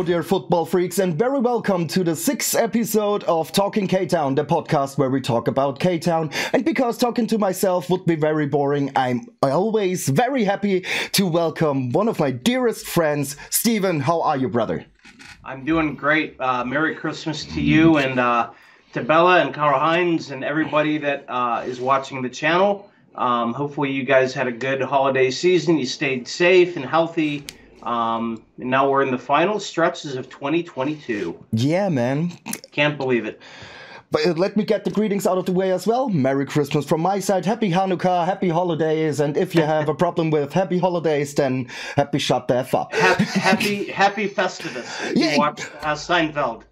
Hello, dear football freaks, and very welcome to the 6th episode of Talking K-Town, the podcast where we talk about K-Town. And because talking to myself would be very boring, I'm always very happy to welcome one of my dearest friends, Steven. How are you, brother? I'm doing great. Merry Christmas to you and to Bella and Karl Heinz and everybody that is watching the channel. Hopefully you guys had a good holiday season. You stayed safe and healthy. And now we're in the final stretches of 2022. Yeah, man. Can't believe it. But let me get the greetings out of the way as well. Merry Christmas from my side. Happy Hanukkah, happy holidays. And if you have a problem with happy holidays, then happy shut the F up. Happy Festivus. Yeah. You watch Seinfeld.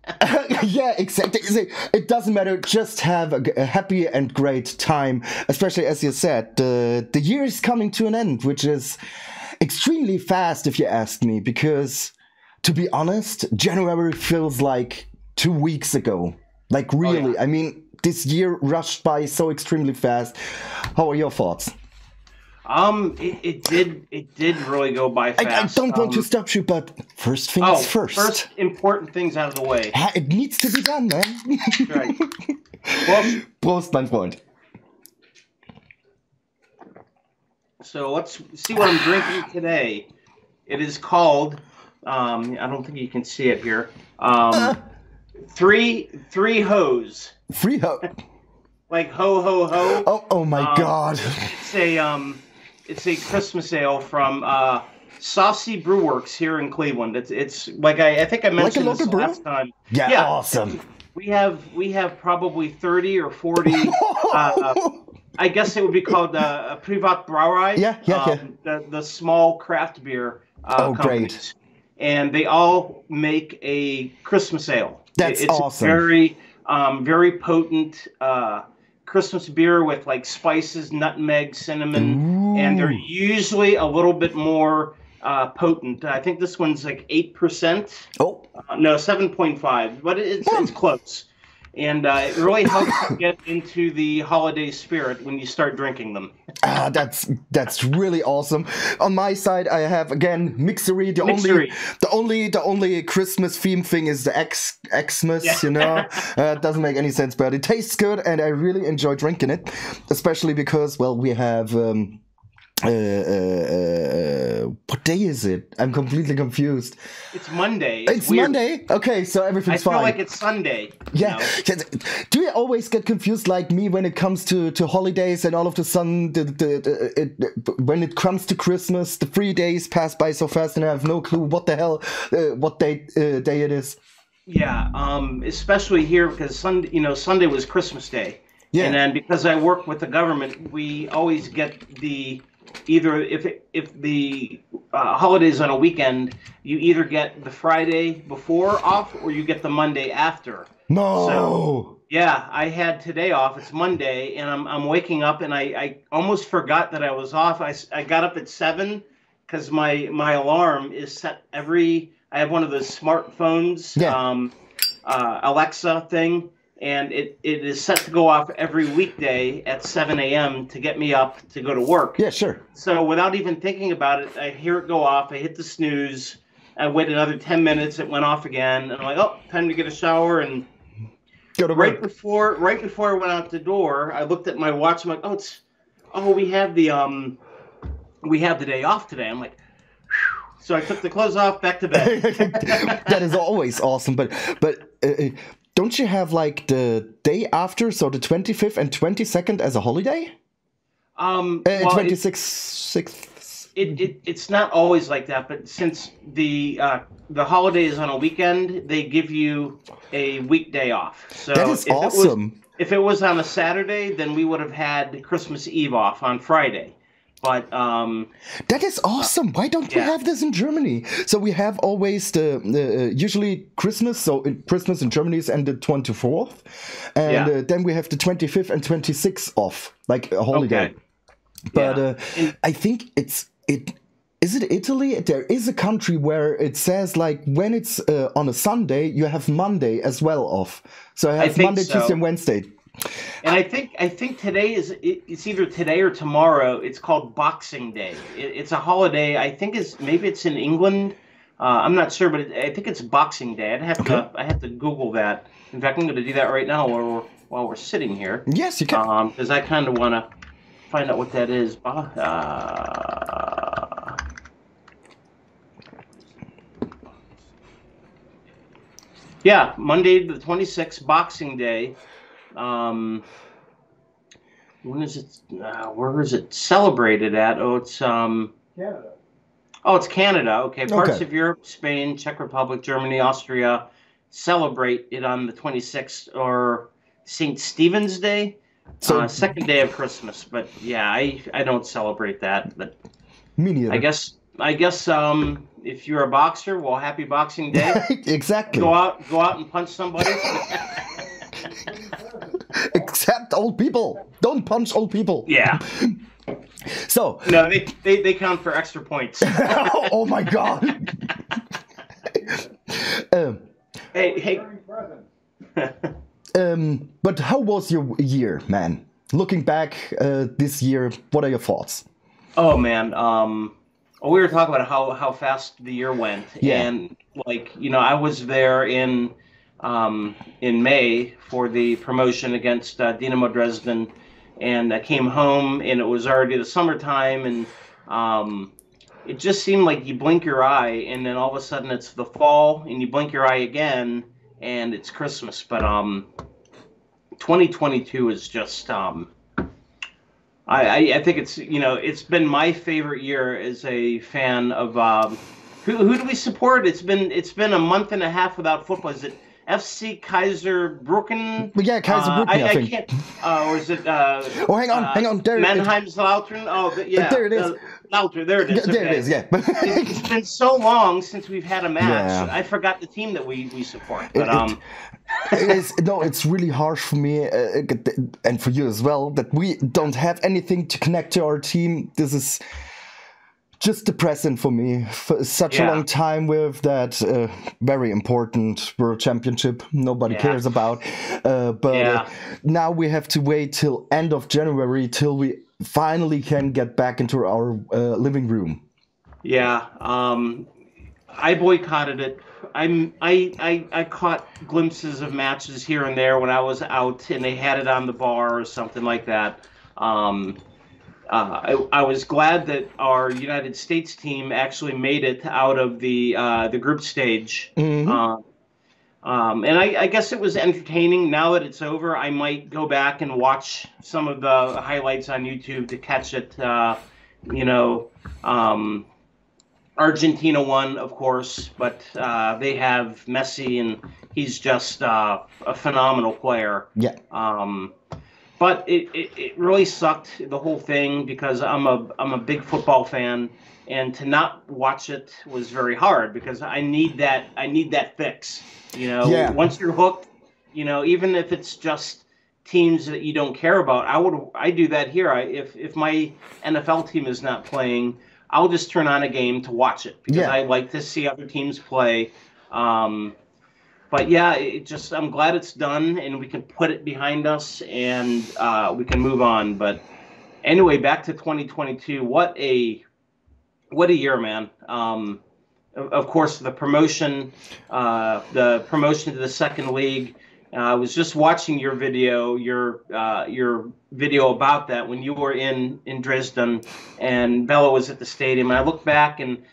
Yeah, exactly. It doesn't matter. Just have a happy and great time. Especially as you said, the year is coming to an end, which is extremely fast if you ask me. Because, to be honest, January feels like 2 weeks ago. Like, really, oh, yeah. I mean, this year rushed by so extremely fast. How are your thoughts? It did really go by fast. I don't want to stop you, but first things first. First important things out of the way. It needs to be done, man. Right. Well, Prost, mein Freund. So let's see what I'm drinking today. It is called, I don't think you can see it here, Three Hoes. Free ho. Like ho ho ho. Oh my God. It's a Christmas ale from Saucy Brewworks here in Cleveland. It's like I think I mentioned like a this local last brew? time. Yeah, awesome. We have probably 30 or 40. I guess it would be called a Privat Brauerei. Yeah. The small craft beer companies. Great. And they all make a Christmas ale. It's awesome. Very, very potent Christmas beer with like spices, nutmeg, cinnamon, and they're usually a little bit more potent. I think this one's like 8%. Oh, no, 7.5, but it's close. And it really helps you get into the holiday spirit when you start drinking them. That's really awesome. On my side, I have again Mixery. The only Christmas theme thing is the Xmas. Yeah. You know, it doesn't make any sense, but it tastes good, and I really enjoy drinking it, especially because we have. What day is it? I'm completely confused. It's Monday. It's Monday? Okay, so everything's fine. I feel like it's Sunday. Yeah. You know? Do you always get confused like me when it comes to holidays and all of a sudden when it comes to Christmas, the 3 days pass by so fast and I have no clue what the hell, what day it is? Yeah, especially here because Sunday was Christmas Day. Yeah. And then because I work with the government, we always get either if the holiday's on a weekend, you either get the Friday before off or you get the Monday after. No. So, yeah, I had today off. It's Monday, and I'm waking up, and I almost forgot that I was off. I got up at 7 because my alarm is set I have one of those smartphones, Alexa thing. And it is set to go off every weekday at 7 a.m. to get me up to go to work. Yeah, sure. So without even thinking about it, I hear it go off. I hit the snooze. I wait another 10 minutes. It went off again. And I'm like, oh, time to get a shower. And go to right work. before I went out the door, I looked at my watch. I'm like, we have the day off today. I'm like, whew. So I took the clothes off, back to bed. That is always awesome. But don't you have like the day after, so the 25th and 22nd as a holiday? 26th. It's not always like that, but since the holiday is on a weekend, they give you a weekday off. So that is awesome. If it was on a Saturday, then we would have had Christmas Eve off on Friday. But that is awesome. Why don't we have this in Germany? So we have always the usually Christmas. So Christmas in Germany is ended 24th, and then we have the 25th and 26th off, like a holiday. Okay. But I think is it Italy? There is a country where it says like when it's on a Sunday, you have Monday as well off. So I have Monday, Tuesday, and Wednesday. And I think today it's either today or tomorrow. It's called Boxing Day. It's a holiday. I think maybe it's in England. I'm not sure, but I think it's Boxing Day. I have to Google that. In fact, I'm going to do that right now while we're sitting here. Yes, you can. Because I kind of want to find out what that is. Yeah, Monday the 26th, Boxing Day. When is it? Where is it celebrated at? Oh, it's Canada. Oh, it's Canada. Okay, parts Okay. of Europe, Spain, Czech Republic, Germany, Austria celebrate it on the 26th, or St. Stephen's Day, So- second day of Christmas. But yeah, I don't celebrate that. But Me neither. I guess if you're a boxer, well, happy Boxing Day. Exactly. Go out and punch somebody. Except old people. Don't punch old people. Yeah. So. No, they count for extra points. Oh my God. Hey. But how was your year, man? Looking back this year, what are your thoughts? Oh man, we were talking about how fast the year went, Yeah. and like I was there in May for the promotion against Dinamo Dresden, and I came home and it was already the summertime, and it just seemed like you blink your eye and then all of a sudden it's the fall, and you blink your eye again and it's Christmas. But 2022 is just I think it's it's been my favorite year as a fan of who do we support? It's been a month and a half without football. Is it FC Kaiserbrücken? Yeah, Kaiserbrücken, I think. I can't. Or is it? Oh, hang on. There, Mannheimslautern. Oh, yeah. There it is. Lauter. There it is. There Okay. it is. Yeah. It's been so long since we've had a match. Yeah. I forgot the team that we support. But it's really harsh for me and for you as well that we don't have anything to connect to our team. This is just depressing for me. For such a long time with that very important World Championship nobody cares about. But now we have to wait till end of January till we finally can get back into our living room. Yeah, I boycotted it. I caught glimpses of matches here and there when I was out, and they had it on the bar or something like that. I was glad that our United States team actually made it out of the group stage. Mm-hmm. And I guess it was entertaining. Now that it's over, I might go back and watch some of the highlights on YouTube to catch it. Argentina won, of course, but they have Messi, and he's just a phenomenal player. Yeah. But it really sucked, the whole thing, because I'm a big football fan, and to not watch it was very hard because I need that fix. Once you're hooked, even if it's just teams that you don't care about, I do that here. If my NFL team is not playing, I'll just turn on a game to watch it because I like to see other teams play. But yeah, I'm glad it's done and we can put it behind us and we can move on. But anyway, back to 2022. What a year, man. Of course, the promotion to the second league. I was just watching your video about that when you were in Dresden and Bella was at the stadium. And I look back and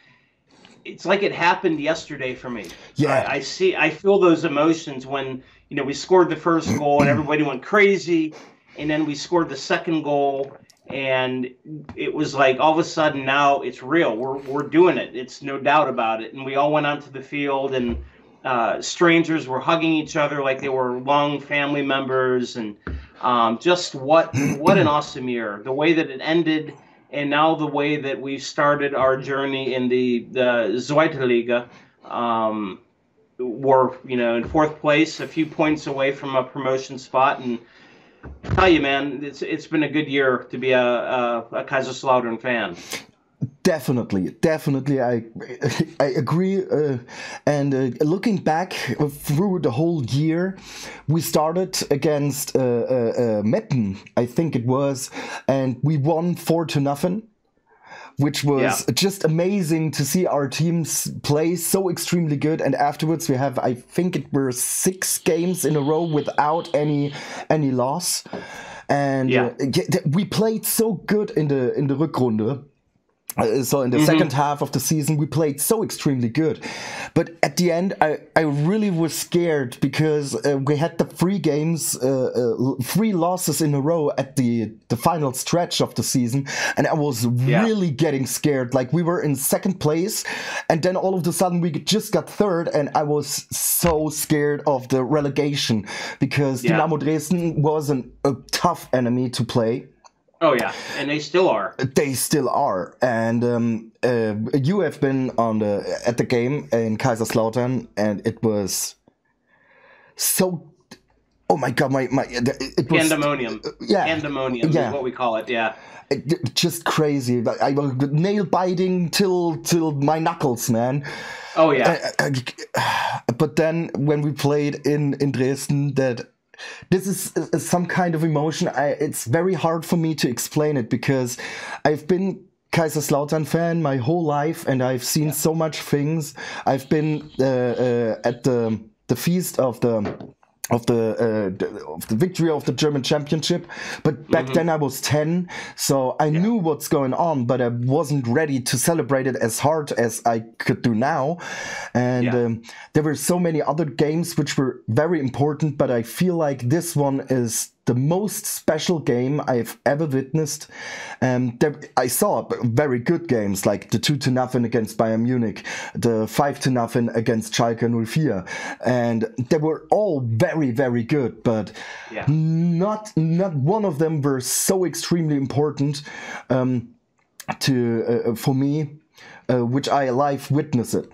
it's like it happened yesterday for me. Yeah. I feel those emotions when, we scored the first goal and everybody went crazy. And then we scored the second goal and it was like all of a sudden now it's real. We're doing it. It's no doubt about it. And we all went onto the field and strangers were hugging each other like they were long family members. And just what an awesome year. The way that it ended. And now the way that we've started our journey in the Zweite Liga, we're in fourth place, a few points away from a promotion spot. And I tell you, man, it's been a good year to be a Kaiserslautern fan. Definitely, I agree. And looking back through the whole year, we started against Metten, I think it was, and we won 4-0. which was just amazing to see our teams play so extremely good. And afterwards we have, I think it were 6 games in a row without any loss. And we played so good in the Rückrunde. So in the second half of the season, we played so extremely good. But at the end, I really was scared because we had the 3 games, 3 losses in a row at the final stretch of the season. And I was really getting scared. Like, we were in second place, and then all of a sudden we just got third. And I was so scared of the relegation because Dynamo Dresden was a tough enemy to play. Oh yeah, and they still are. They still are, and you have been at the game in Kaiserslautern, and it was so. Oh my God, it was pandemonium. Pandemonium is what we call it. Yeah, just crazy. I was nail biting till my knuckles, man. Oh yeah. But then when we played in Dresden, this is some kind of emotion. It's very hard for me to explain it because I've been Kaiserslautern fan my whole life, and I've seen so much things. I've been at the feast of the victory of the German championship, but back then I was 10, so I knew what's going on, but I wasn't ready to celebrate it as hard as I could do now. And there were so many other games which were very important, but I feel like this one is the most special game I've ever witnessed. I saw very good games like the 2-0 against Bayern Munich, the 5-0 against Schalke 04, and they were all very, very good, but not one of them were so extremely important for me, which I live witnessed it.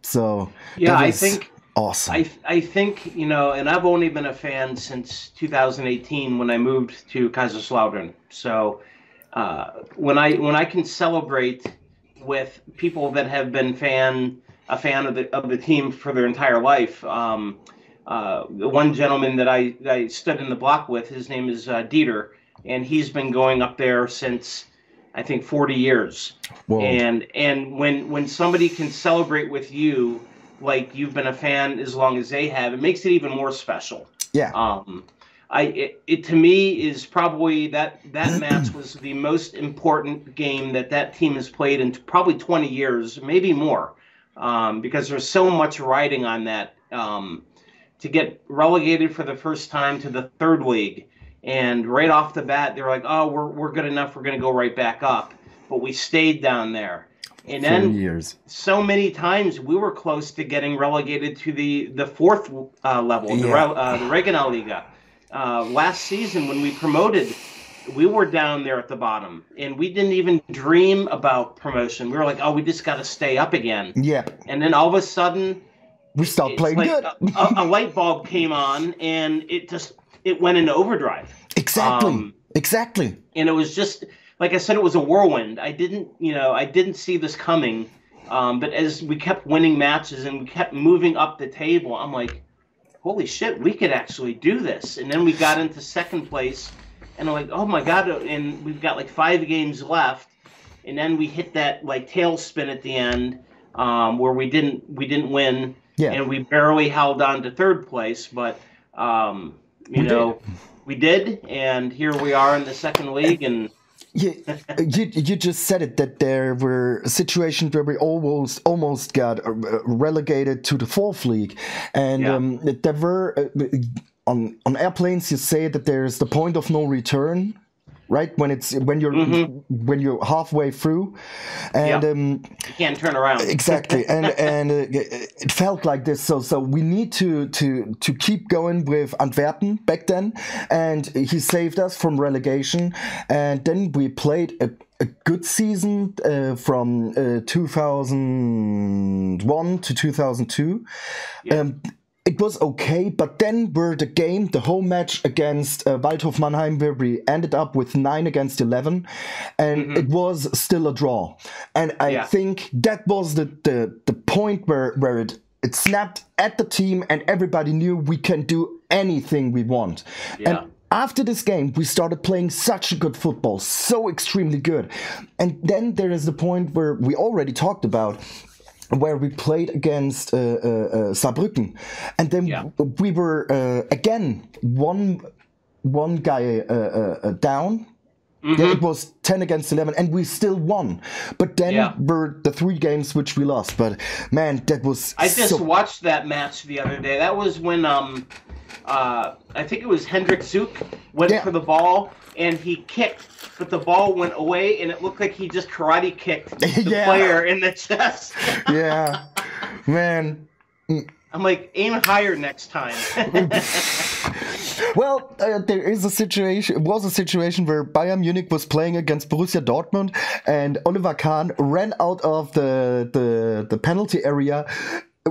So I think. Awesome. I think, and I've only been a fan since 2018 when I moved to Kaiserslautern. So when I can celebrate with people that have been a fan of the team for their entire life, the one gentleman that I stood in the block with, his name is Dieter, and he's been going up there since I think 40 years. Whoa. And when somebody can celebrate with you like you've been a fan as long as they have, it makes it even more special. Yeah. It to me is probably that match was the most important game that team has played in probably 20 years, maybe more, because there's so much riding on that. To get relegated for the first time to the 3rd league, and right off the bat they're like, oh, we're good enough, we're going to go right back up, but we stayed down there. And then so many times we were close to getting relegated to the 4th level, the Regionalliga. Last season when we promoted, we were down there at the bottom, and we didn't even dream about promotion. We were like, oh, we just got to stay up again. Yeah. And then all of a sudden, we stopped playing good. a light bulb came on, and it went into overdrive. Exactly. And it was just, like I said, it was a whirlwind. I didn't see this coming. But as we kept winning matches and we kept moving up the table, I'm like, holy shit, we could actually do this. And then we got into 2nd place, and I'm like, oh my God, and we've got like 5 games left. And then we hit that like tailspin at the end, where we didn't win. Yeah. And we barely held on to 3rd place, but we did, and here we are in the 2nd league. And you just said it, that there were situations where we almost got relegated to the 4th league, and there were on airplanes. You say that there's the point of no return, right? When you're halfway through, and you can't turn around. Exactly, and it felt like this. So we need to keep going with Antwerpen back then, and he saved us from relegation. And then we played a good season from 2001 to 2002. It was okay, but then the home match against Waldhof Mannheim, where we ended up with 9-11, and it was still a draw. And I think that was the point where it snapped at the team, and everybody knew we can do anything we want. after this game, we started playing such a good football, so extremely good. And then there is the point where we already talked about, where we played against Saarbrücken. And then we were, again, one guy down. Yeah, it was 10 against 11, and we still won. But then were the 3 games which we lost. But, man, that was I just watched that match the other day. That was when, I think it was Hendrik Zook went for the ball, and he kicked, but the ball went away, and it looked like he just karate kicked the player in the chest. Yeah, man. I'm like, aim higher next time. Well, there is a situation. It was a situation where Bayern Munich was playing against Borussia Dortmund, and Oliver Kahn ran out of the penalty area,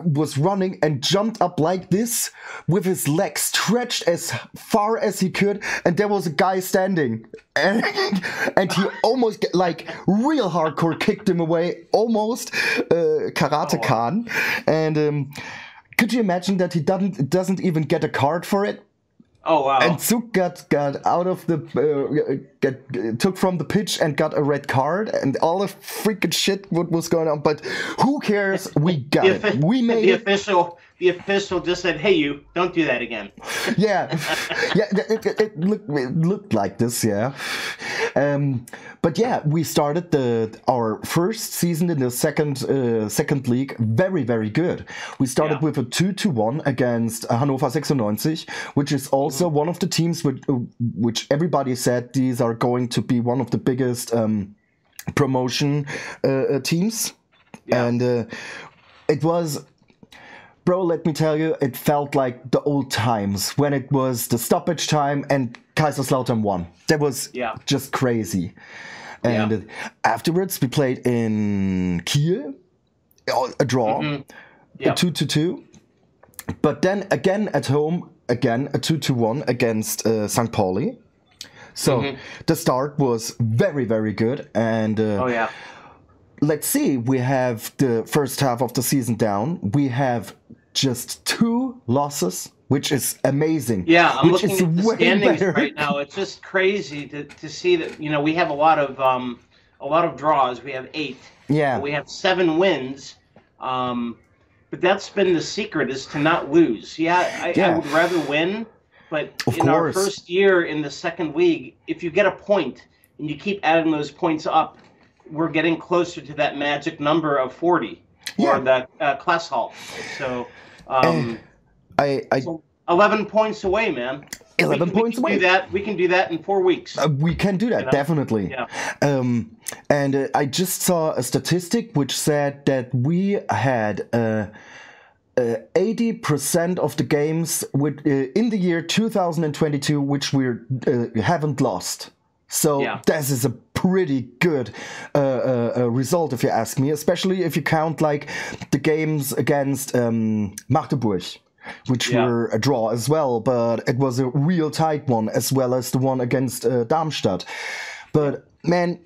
was running and jumped up like this with his legs stretched as far as he could, and there was a guy standing, and he almost like real hardcore kicked him away, almost Karate Kahn, and could you imagine that he doesn't even get a card for it? Oh wow! And Zug got out of the took from the pitch and got a red card and all the freaking shit what was going on. But who cares? We got it. We made it. The official just said, "Hey, you don't do that again." Yeah, yeah. It looked like this. Yeah. But yeah, we started our first season in the second league very, very good. We started with a 2-1 against Hannover 96, which is also one of the teams which everybody said these are going to be one of the biggest promotion teams. Yeah. And it was... Bro, let me tell you, it felt like the old times when it was the stoppage time and Kaiserslautern won. That was just crazy. And afterwards, we played in Kiel, a draw, a 2-2. But then again at home, a 2-1 against St. Pauli. So the start was very, very good. And let's see, we have the first half of the season down. We have just 2 losses, which is amazing. Yeah, I'm looking at the standings right now. It's just crazy to see that, you know, we have a lot of draws. We have 8. Yeah. We have 7 wins. But that's been the secret, is to not lose. I would rather win, but our first year in the second league, if you get a point and you keep adding those points up, we're getting closer to that magic number of 40 or that class halt. So, so 11 points away, man. 11 points away. We can do that in 4 weeks. We can do that, definitely. Yeah. And I just saw a statistic which said that we had 80% of the games in the year 2022 which we haven't lost. So this is a pretty good result, if you ask me, especially if you count like the games against Magdeburg, which were a draw as well, but it was a real tight one, as well as the one against Darmstadt. But man,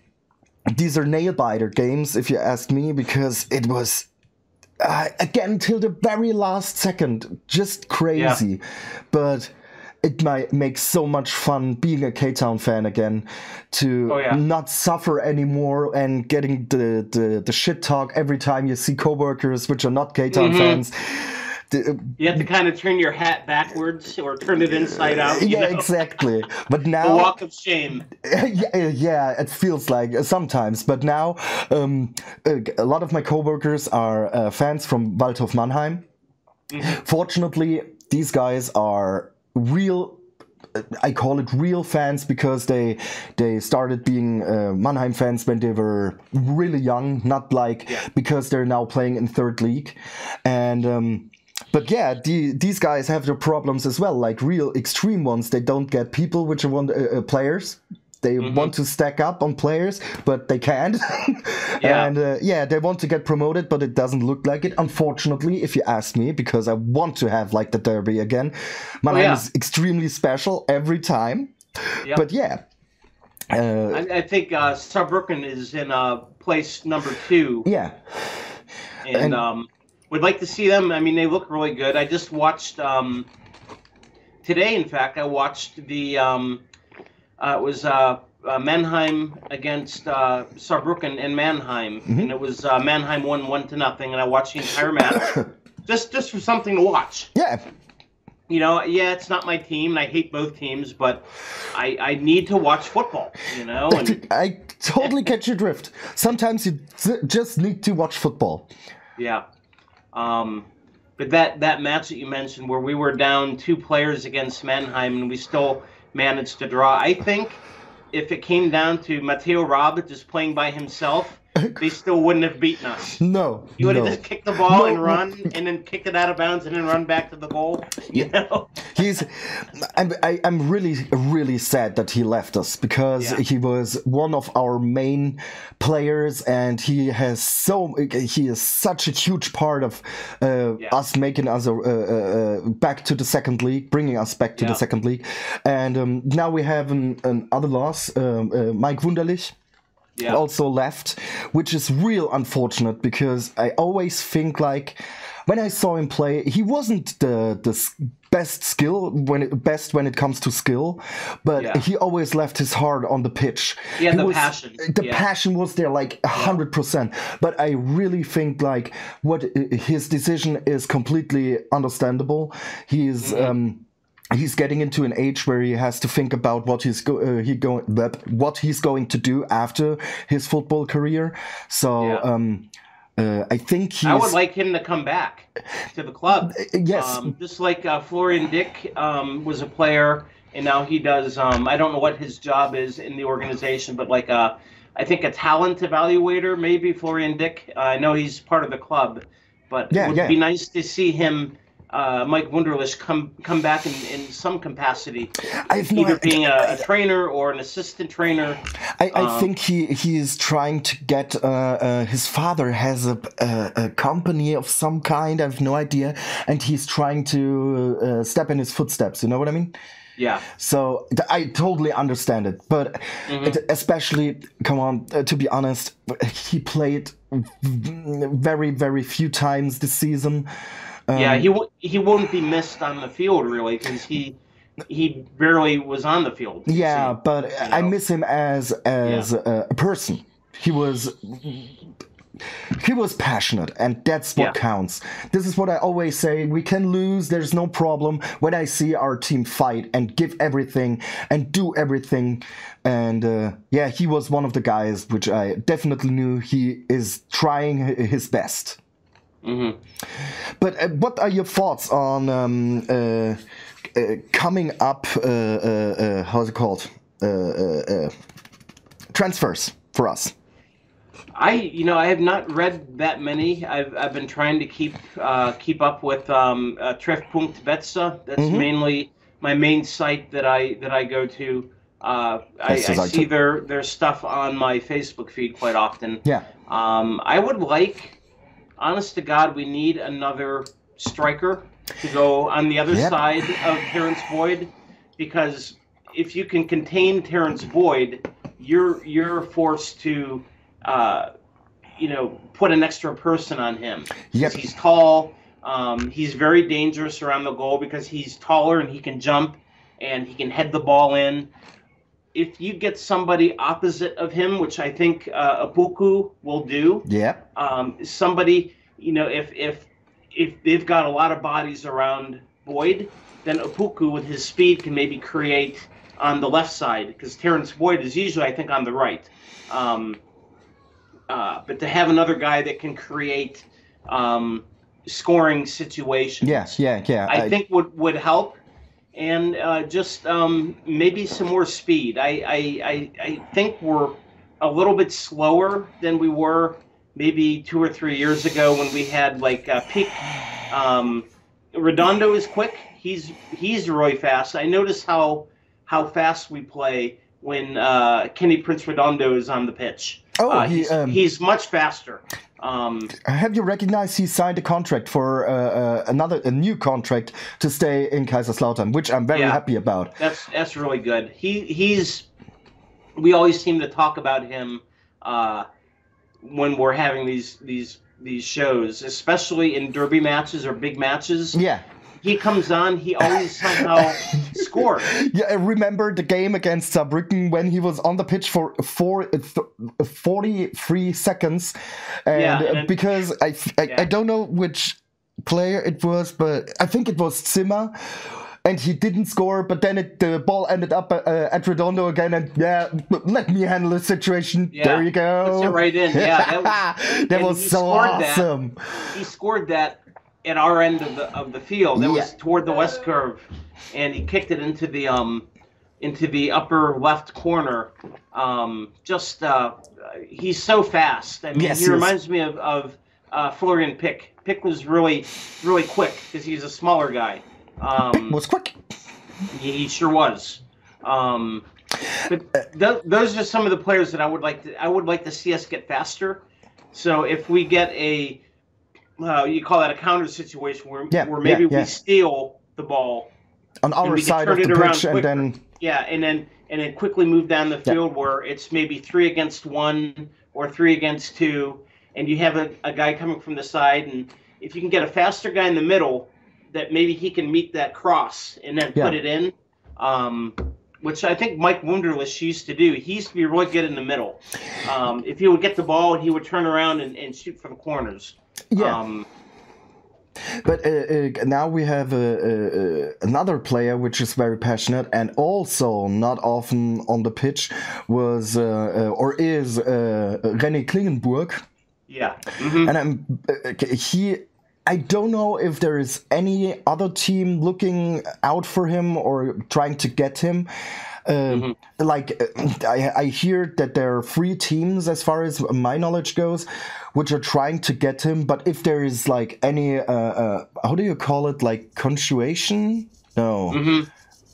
these are nail-biter games, if you ask me, because it was again till the very last second, just crazy. But it might make so much fun being a K-Town fan again, to not suffer anymore and getting the shit talk every time you see coworkers which are not K-Town fans. You have to kind of turn your hat backwards or turn it inside out. Yeah, exactly. But now... The walk of shame. Yeah, it feels like sometimes. But now a lot of my coworkers are fans from Waldhof Mannheim. Fortunately, these guys are real... I call it real fans because they started being Mannheim fans when they were really young, not like because they're now playing in third league. And... but yeah, these guys have their problems as well, like real extreme ones. They don't get people which want players. They want to stack up on players, but they can't. And they want to get promoted, but it doesn't look like it, unfortunately, if you ask me, because I want to have like the derby again. Mannheim is extremely special every time. But I think Saarbrücken is in place number 2. Yeah. And would like to see them. I mean, they look really good. I just watched today, in fact, I watched the it was Mannheim against Saarbrücken in Mannheim, and it was Mannheim won 1-0, and I watched the entire match just for something to watch. Yeah. You know, yeah, it's not my team, and I hate both teams, but I need to watch football, you know? And I totally catch your drift. Sometimes you just need to watch football. Yeah. But that match that you mentioned where we were down 2 players against Mannheim and we still managed to draw, I think if it came down to Matteo Rabbit just playing by himself, they still wouldn't have beaten us. No. You would have just kicked the ball and run, and then kicked it out of bounds, and then run back to the goal. You know, I'm really sad that he left us, because he was one of our main players, and he is such a huge part of us making us back to the second league, bringing us back to the second league, and now we have another loss, Mike Wunderlich. Also left, which is real unfortunate, because I always think, like, when I saw him play, he wasn't the best when it comes to skill, but he always left his heart on the pitch. Yeah, passion. The passion was there, like 100%. But I really think, like, what his decision is completely understandable. He's getting into an age where he has to think about what he's going to do after his football career. So I think I would like him to come back to the club. Yes, just like Florian Dick was a player, and now he does. I don't know what his job is in the organization, but like I think a talent evaluator, maybe Florian Dick. I know he's part of the club, but it would be nice to see him. Mike Wunderlich come back in some capacity, either being a trainer or an assistant trainer. I think he is trying to get his father has a company of some kind. I have no idea, and he's trying to step in his footsteps. You know what I mean? Yeah. So I totally understand it, but especially, come on, to be honest, he played very, very few times this season. He won't be missed on the field, really, because he barely was on the field. Yeah, but I miss him as a person. He was passionate, and that's what counts. This is what I always say. We can lose, there's no problem, when I see our team fight and give everything and do everything. And he was one of the guys which I definitely knew he is trying his best. But what are your thoughts on coming up? How's it called? Transfers for us. I have not read that many. I've been trying to keep up with Treff.Betze. That's mainly my main site that I go to. I see their stuff on my Facebook feed quite often. Yeah. I would like. Honest to God, we need another striker to go on the other side of Terrence Boyd, because if you can contain Terrence Boyd, you're forced to, put an extra person on him. Yep. He's tall. He's very dangerous around the goal because he's taller and he can jump and he can head the ball in. If you get somebody opposite of him, which I think Apuku will do, somebody, if they've got a lot of bodies around Boyd, then Apuku with his speed can maybe create on the left side, because Terrence Boyd is usually, I think, on the right. But to have another guy that can create scoring situations, I think would help. And just maybe some more speed. I think we're a little bit slower than we were maybe 2 or 3 years ago when we had like peak. Redondo is quick. He's really fast. I notice how fast we play when Kenny Prince Redondo is on the pitch. He's much faster. Have you recognized he signed a contract for a new contract to stay in Kaiserslautern, which I'm very happy about. That's really good. We always seem to talk about him when we're having these shows, especially in derby matches or big matches. Yeah. he comes on, he always somehow scores. Yeah, I remember the game against Saarbrücken when he was on the pitch for 43 seconds, and because I don't know which player it was, but I think it was Zimmer. And he didn't score, but then the ball ended up at Redondo again, and let me handle the situation. Yeah, there you go. Puts it right in. Yeah, that was so awesome. He scored that at our end of the field. That was toward the west curve, and he kicked it into the upper left corner. He's so fast. I mean, he reminds me of Florian Pick. Pick was really, really quick because he's a smaller guy. Pick was quick. He sure was. But those are some of the players that I would like to see us get faster. So if we get a you call that a counter situation where maybe we steal the ball on our side of the pitch, and then and then quickly move down the field where it's maybe 3 against 1 or 3 against 2, and you have a guy coming from the side, and if you can get a faster guy in the middle, that maybe he can meet that cross and then put it in, which I think Mike Wunderlich used to do. He used to be really good in the middle. If he would get the ball, he would turn around and shoot for the corners. Yeah. But now we have another player which is very passionate and also not often on the pitch is René Klingenburg. Yeah. Mm-hmm. And I don't know if there is any other team looking out for him or trying to get him. I hear that there are 3 teams, as far as my knowledge goes, which are trying to get him. But if there is like any, how do you call it, like conjuation? No. Mm-hmm.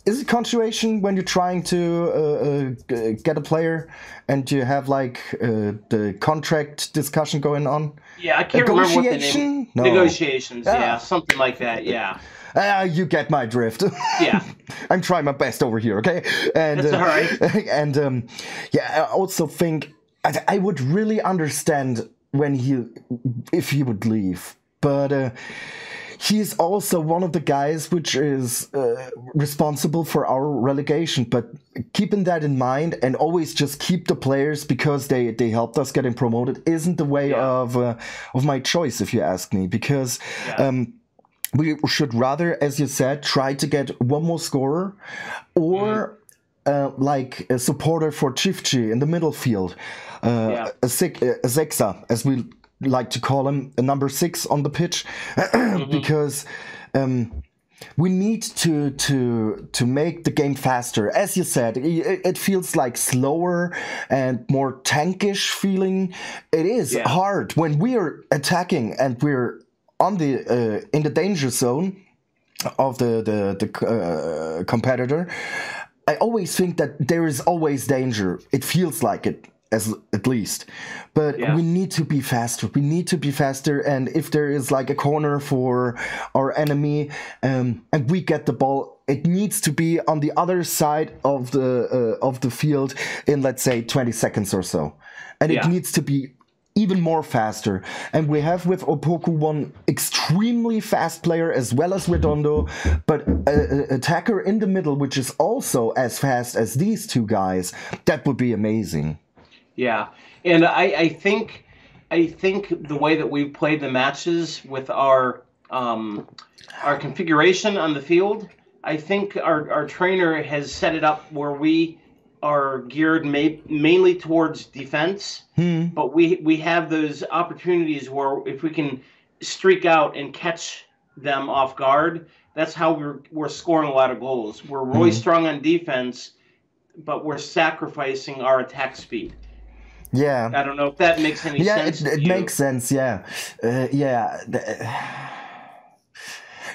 Is it conjuation when you're trying to get a player and you have like the contract discussion going on? Yeah, I can't remember what the name. No. Negotiations, something like that. Yeah. You get my drift. Yeah. I'm trying my best over here, okay? And, that's all right. And I also think I would really understand if he would leave, but he is also one of the guys which is responsible for our relegation. But keeping that in mind and always just keep the players because they helped us getting promoted isn't the way of my choice, if you ask me, because. We should rather, as you said, try to get one more scorer or like a supporter for Chifchi in the middle field. A Sechser, as we like to call him, a number 6 on the pitch. Because we need to make the game faster. As you said, it feels like slower and more tankish feeling. It is hard when we are attacking and we're on the in the danger zone of the competitor. I always think that there is always danger. It feels like it, at least. But we need to be faster. We need to be faster. And if there is like a corner for our enemy and we get the ball, it needs to be on the other side of the field in, let's say, 20 seconds or so. And it needs to be even more faster. And we have with Opoku one extremely fast player as well as Redondo, but an attacker in the middle which is also as fast as these 2 guys. That would be amazing. Yeah, and I think the way that we've played the matches with our configuration on the field, I think our trainer has set it up where we are geared mainly towards defense, but we have those opportunities where if we can streak out and catch them off guard, that's how we're scoring a lot of goals. We're really strong on defense, but we're sacrificing our attack speed. Yeah. I don't know if that makes any sense. Yeah, it makes sense. Yeah.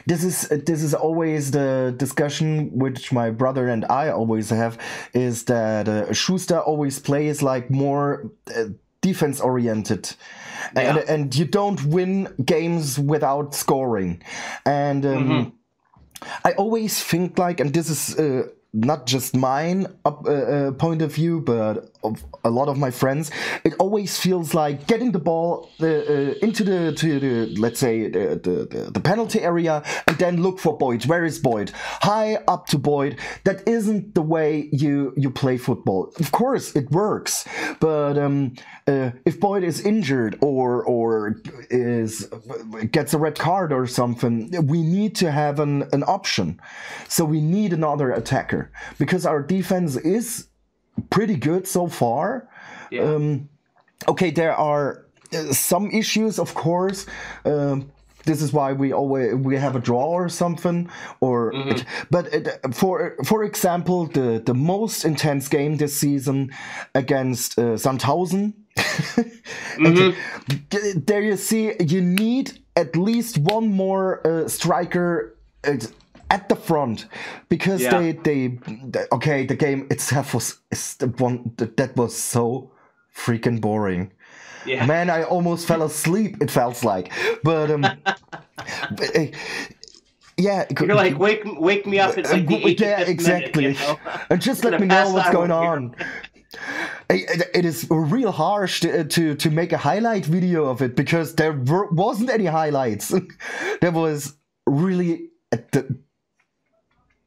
This is always the discussion which my brother and I always have, is that Schuster always plays like more defense oriented, and you don't win games without scoring. And I always think like, and this is not just mine point of view, but of a lot of my friends, it always feels like getting the ball into the let's say the penalty area and then look for Boyd. Where is Boyd? High up to Boyd. That isn't the way you play football. Of course it works, but if Boyd is injured or gets a red card or something, we need to have an option. So we need another attacker because our defense is pretty good so far. Yeah. Okay, there are some issues, of course. This is why we have a draw or something. Or but for example, the most intense game this season against Sandhausen. There you see, you need at least one more striker at the front, because the game itself that was so freaking boring. Yeah. Man, I almost fell asleep, it felt like. But yeah, you're like, wake me up. It's like the 85th exactly. minute, you know? And just let me know what's going on. It is real harsh to make a highlight video of it, because there wasn't any highlights. There was really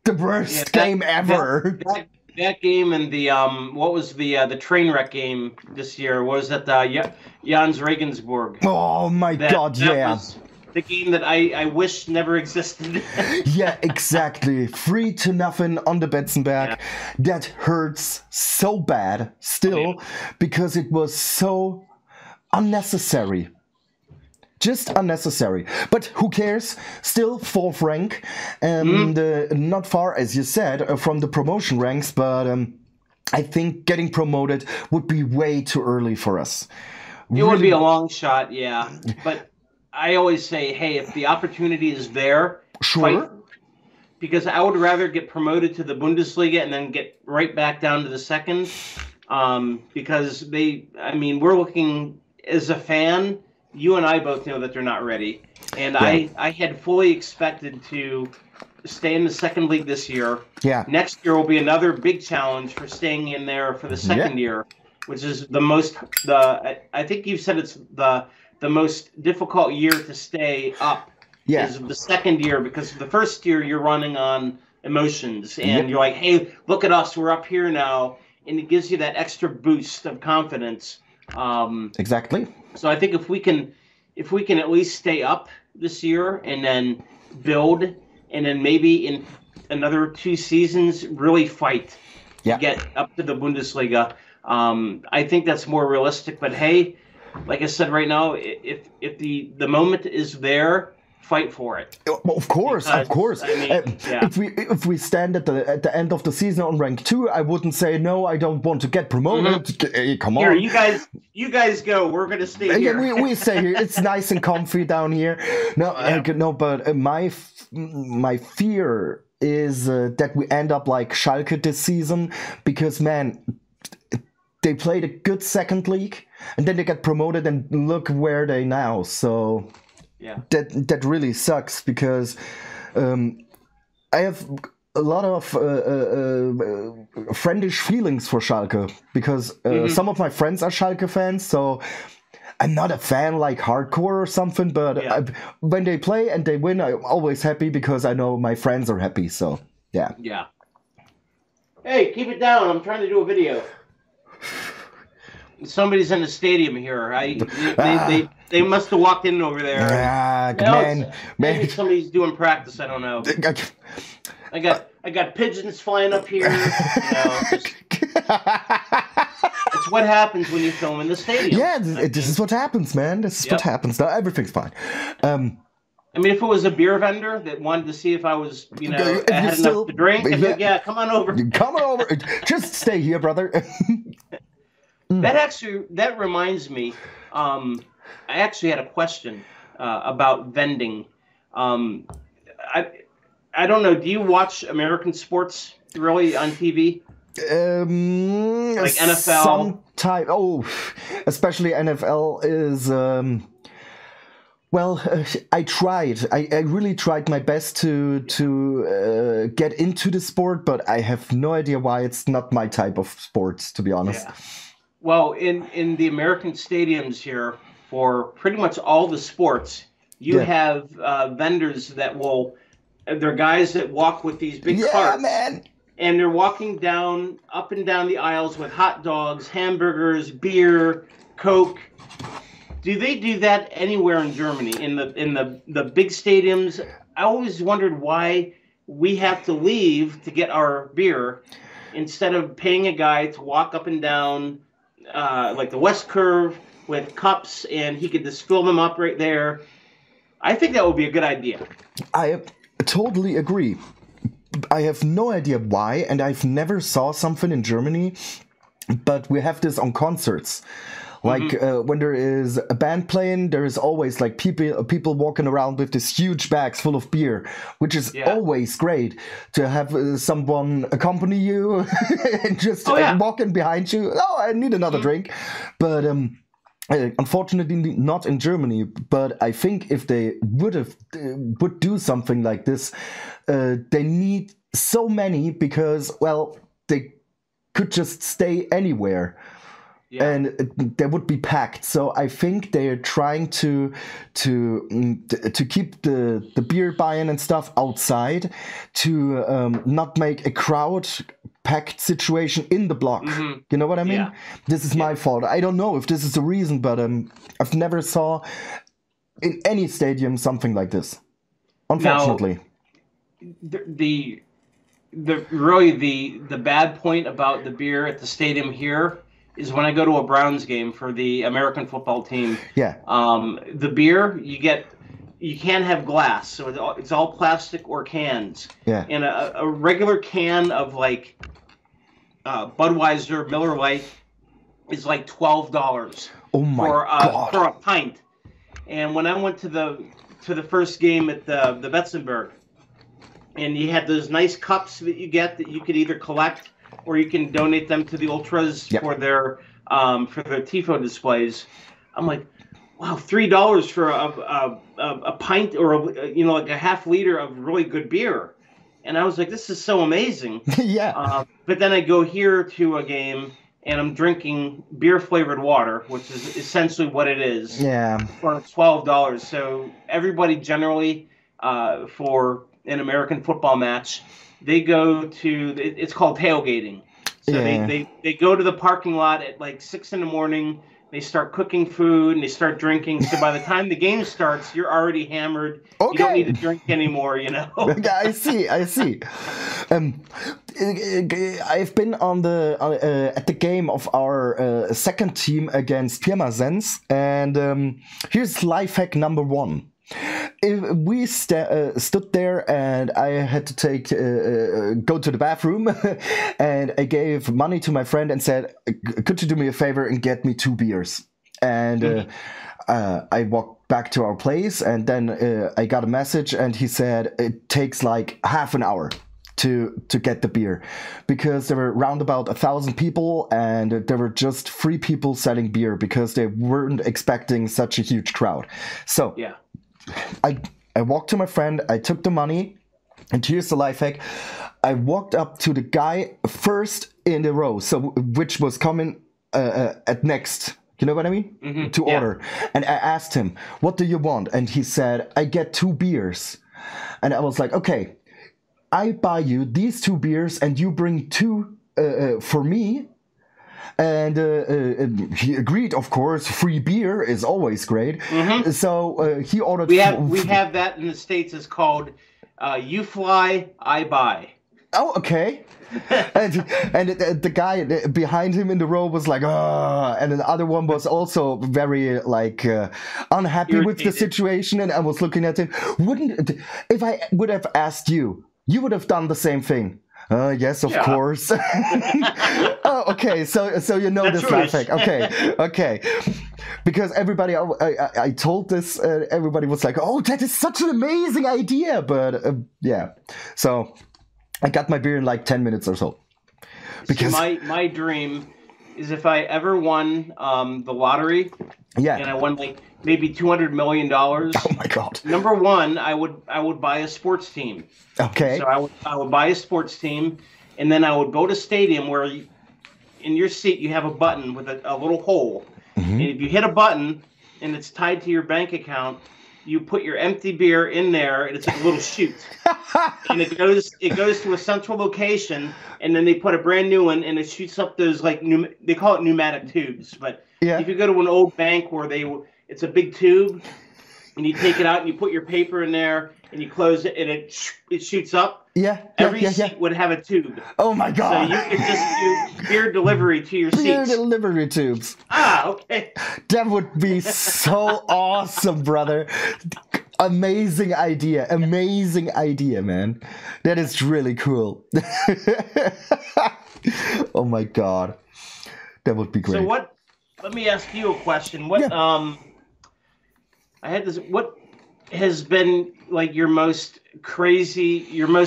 the worst game ever. That game and the what was the train wreck game this year? Was that Jans Regensburg? Oh my God! That was the game that I wish never existed. Yeah, exactly. 3-0 on the Betzenberg. Yeah. That hurts so bad still, because it was so unnecessary. Just unnecessary. But who cares? Still 4th rank. Not far, as you said, from the promotion ranks, but I think getting promoted would be way too early for us. It would be a long shot, yeah. But I always say, hey, if the opportunity is there, fight. Because I would rather get promoted to the Bundesliga and then get right back down to the second. Because we're looking, as a fan, you and I both know that they're not ready. And I had fully expected to stay in the second league this year. Yeah. Next year will be another big challenge for staying in there for the second year, which is I think you've said it's the most difficult year to stay up. Yeah. Is the second year, because the first year you're running on emotions and you're like, hey, look at us, we're up here now. And it gives you that extra boost of confidence. Exactly. So I think if we can at least stay up this year and then build, and then maybe in another 2 seasons really fight to get up to the Bundesliga, I think that's more realistic. But hey, like I said, right now, if the moment is there, fight for it. Well, of course. If we stand at the end of the season on rank 2, I wouldn't say no. I don't want to get promoted. Come on, here, you guys go. We're gonna stay here. We stay here. It's nice and comfy down here. But my fear is that we end up like Schalke this season, because man, they played a good second league and then they get promoted, and look where they now. So. Yeah. That really sucks, because I have a lot of friendish feelings for Schalke, because some of my friends are Schalke fans, so I'm not a fan like hardcore or something, but when they play and they win, I'm always happy because I know my friends are happy, so yeah. Yeah. Hey, keep it down, I'm trying to do a video. Somebody's in the stadium here. They must have walked in over there. Man. Maybe somebody's doing practice. I don't know. I got pigeons flying up here. It's what happens when you film in the stadium. Yeah, this is what happens, man. This is what happens. Now everything's fine. If it was a beer vendor that wanted to see if I was, I had enough to drink, I'd be like, come on over. Come on over. Just stay here, brother. That reminds me. I actually had a question about vending. I don't know. Do you watch American sports really on TV? Like NFL. Sometimes. Oh, especially NFL is. I tried. I really tried my best to get into the sport, but I have no idea why. It's not my type of sports, to be honest. Well, in the American stadiums here, for pretty much all the sports, you have vendors that will. They're guys that walk with these big carts, man. And they're walking up and down the aisles with hot dogs, hamburgers, beer, Coke. Do they do that anywhere in Germany? In the big stadiums? I always wondered why we have to leave to get our beer instead of paying a guy to walk up and down like the West Curve with cups, and he could just fill them up right there. I think that would be a good idea. I totally agree. I have no idea why, and I've never saw something in Germany, but we have this on concerts. Like when there is a band playing, there is always like people walking around with these huge bags full of beer, which is always great to have someone accompany you and just walking behind you. Oh, I need another drink. But unfortunately, not in Germany. But I think if they would do something like this, they need so many because, well, they could just stay anywhere. Yeah. And they would be packed. So I think they are trying to keep the beer buying and stuff outside to not make a crowd packed situation in the block. You know what I mean? Yeah. This is my fault. I don't know if this is the reason, but I've never saw in any stadium something like this. Unfortunately. Now, the bad point about the beer at the stadium here is when I go to a Browns game for the American football team. Yeah. The beer you can't have glass, so it's all plastic or cans. Yeah. And a regular can of like Budweiser, Miller Lite is like $12. Oh my God. For a pint. And when I went to the first game at the Betzenberg, and you had those nice cups that you get that you could either collect or you can donate them to the Ultras for their tifo displays. I'm like, wow, $3 for a pint or like a half liter of really good beer, and I was like, this is so amazing. Yeah. But then I go here to a game and I'm drinking beer flavored water, which is essentially what it is. Yeah. For $12. So everybody generally for an American football match, they go to, it's called tailgating. So they go to the parking lot at like 6 a.m. They start cooking food and they start drinking. So by the time the game starts, you're already hammered. Okay. You don't need to drink anymore, you know? I see. I've been on at the game of our second team against Pirmasens, and here's life hack number 1. We stood there, and I had to go to the bathroom, and I gave money to my friend and said, "Could you do me a favor and get me 2 beers?" And I walked back to our place, and then I got a message, and he said it takes like half an hour to get the beer, because there were around about 1,000 people, and there were just 3 people selling beer because they weren't expecting such a huge crowd. So yeah. I walked to my friend, I took the money, and here's the life hack. I walked up to the guy first in the row, so which was coming at next, you know what I mean? To order. And I asked him, "What do you want?" And he said, "I get 2 beers. And I was like, "Okay, I buy you these 2 beers and you bring 2 for me." And he agreed, of course. Free beer is always great. So he ordered. We have that in the States. It's called "You Fly, I Buy." Oh, okay. and the guy behind him in the row was like, "Ah," and the other one was also very like unhappy with the situation. And I was looking at him. If I would have asked you, you would have done the same thing. Yes, of course. Oh, okay. So you know this life hack. Okay. Because everybody, I told this, everybody was like, "Oh, that is such an amazing idea." But yeah, so I got my beer in like 10 minutes or so. Because my dream is if I ever won the lottery, and I won like maybe $200 million. Oh my God! Number one, I would buy a sports team. Okay. So I would buy a sports team, and then I would go to stadium where in your seat, you have a button with a little hole. And if you hit a button and it's tied to your bank account, you put your empty beer in there, and it's like a little chute. And it goes to a central location, and then they put a brand new one, and it shoots up those, like, they call it pneumatic tubes. But if you go to an old bank where it's a big tube, and you take it out and you put your paper in there and you close it and it shoots up. Every seat would have a tube. Oh my God. So you could just do beer delivery to your seats. Beer delivery tubes. Okay. That would be so awesome, brother. Amazing idea. Amazing idea, man. That is really cool. Oh my God. That would be great. So let me ask you a question. What has been like your most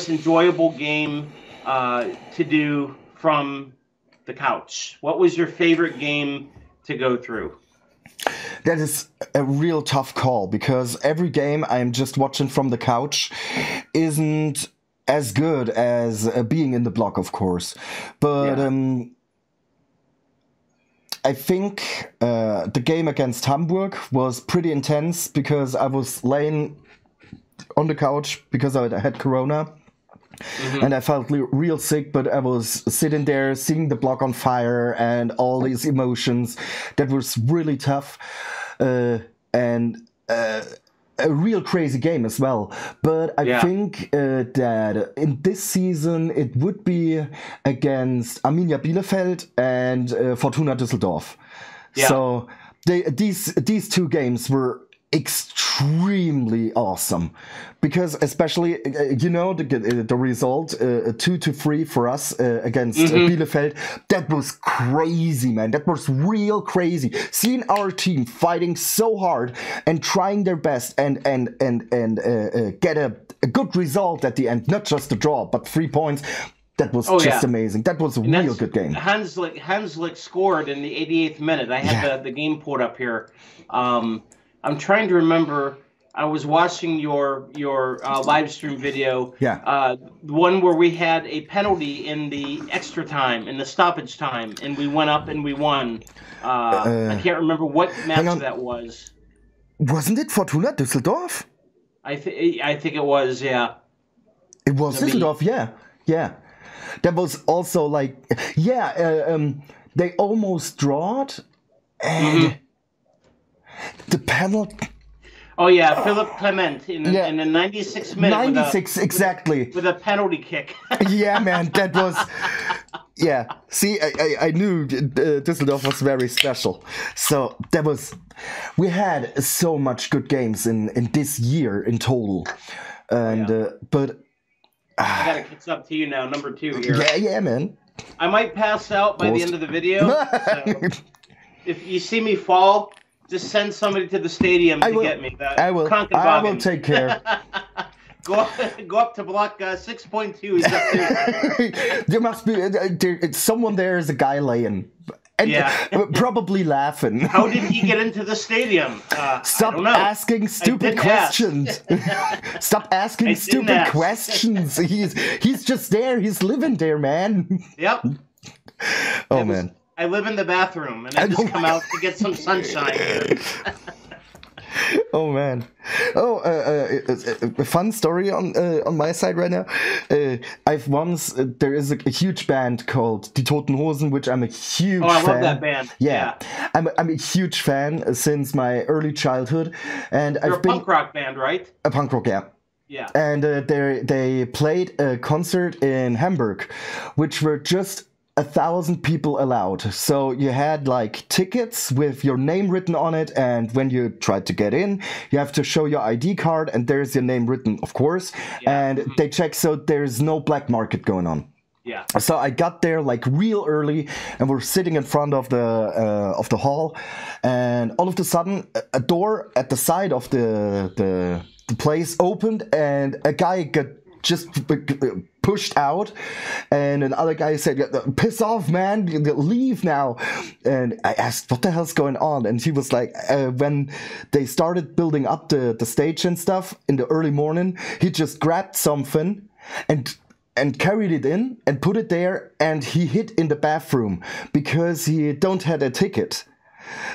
enjoyable game to do from the couch? What was your favorite game to go through? That is a real tough call, because every game I'm just watching from the couch isn't as good as being in the block, of course. But I think the game against Hamburg was pretty intense, because I was laying on the couch because I had Corona. And I felt real sick, but I was sitting there seeing the block on fire and all these emotions. That was really tough, and a real crazy game as well. But I think that in this season it would be against Arminia Bielefeld and Fortuna Düsseldorf. So these two games were extremely awesome, because especially the result 2-3 for us against Bielefeld, that was crazy, man. That was real crazy, seeing our team fighting so hard and trying their best and get a good result at the end, not just a draw but 3 points. That was just amazing. That was a real good game. Hanslick scored in the 88th minute. I had the game pulled up here. I'm trying to remember. I was watching your live stream video. The one where we had a penalty in the extra time, in the stoppage time, and we went up and we won. I can't remember what match that was. Wasn't it Fortuna Düsseldorf? I think it was. Yeah. It was Düsseldorf. Yeah. That was also like they almost drawed, and the penalty. Oh yeah, Philip Clement in the 96th minute. 96 exactly. With a penalty kick. Yeah, man, that was. Yeah, see, I knew Düsseldorf was very special. So that was. We had so much good games in this year in total, and but. I gotta catch up to you now, number 2 here. Yeah, man. I might pass out by the end of the video. So if you see me fall, just send somebody to the stadium to get me. I will. I will take care. Go up to block 6.2. He's up there. There must be someone there is a guy laying. And probably laughing. How did he get into the stadium? Stop asking stupid questions. Stop asking stupid questions. He's just there. He's living there, man. Yep. Man. I live in the bathroom, and I just come out to get some sunshine here. Oh man! A fun story on my side right now. There is a huge band called Die Toten Hosen, which I'm a huge fan. I love that band. Yeah. I'm a huge fan since my early childhood, and You're a punk rock band, right? A punk rock, yeah. Yeah. And they played a concert in Hamburg, which were just 1,000 people allowed. So you had like tickets with your name written on it, and when you tried to get in, you have to show your ID card, and there's your name written, of course. And they check so there's no black market going on. Yeah. So I got there like real early, and we're sitting in front of the hall, and all of a sudden a door at the side of the place opened, and a guy got just pushed out, and another guy said, "Piss off, man, leave now." And I asked, what the hell's going on? And he was like, when they started building up the stage and stuff in the early morning, he just grabbed something and and carried it in and put it there, and he hid in the bathroom because he don't had a ticket.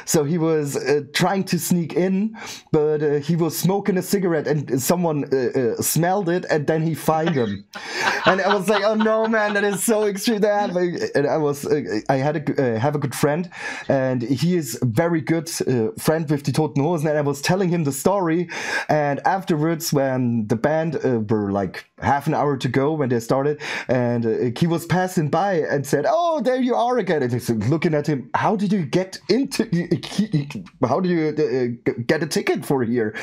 So he was trying to sneak in, but he was smoking a cigarette, and someone smelled it, and then he fined him. And I was like, "Oh no, man, that is so extreme." And I have a good friend, and he is a very good friend with the Toten Hosen. And I was telling him the story, and afterwards, when the band were like half an hour to go when they started, and he was passing by and said, "Oh, there you are again." And he's looking at him. How did you get into? How do you get a ticket for here?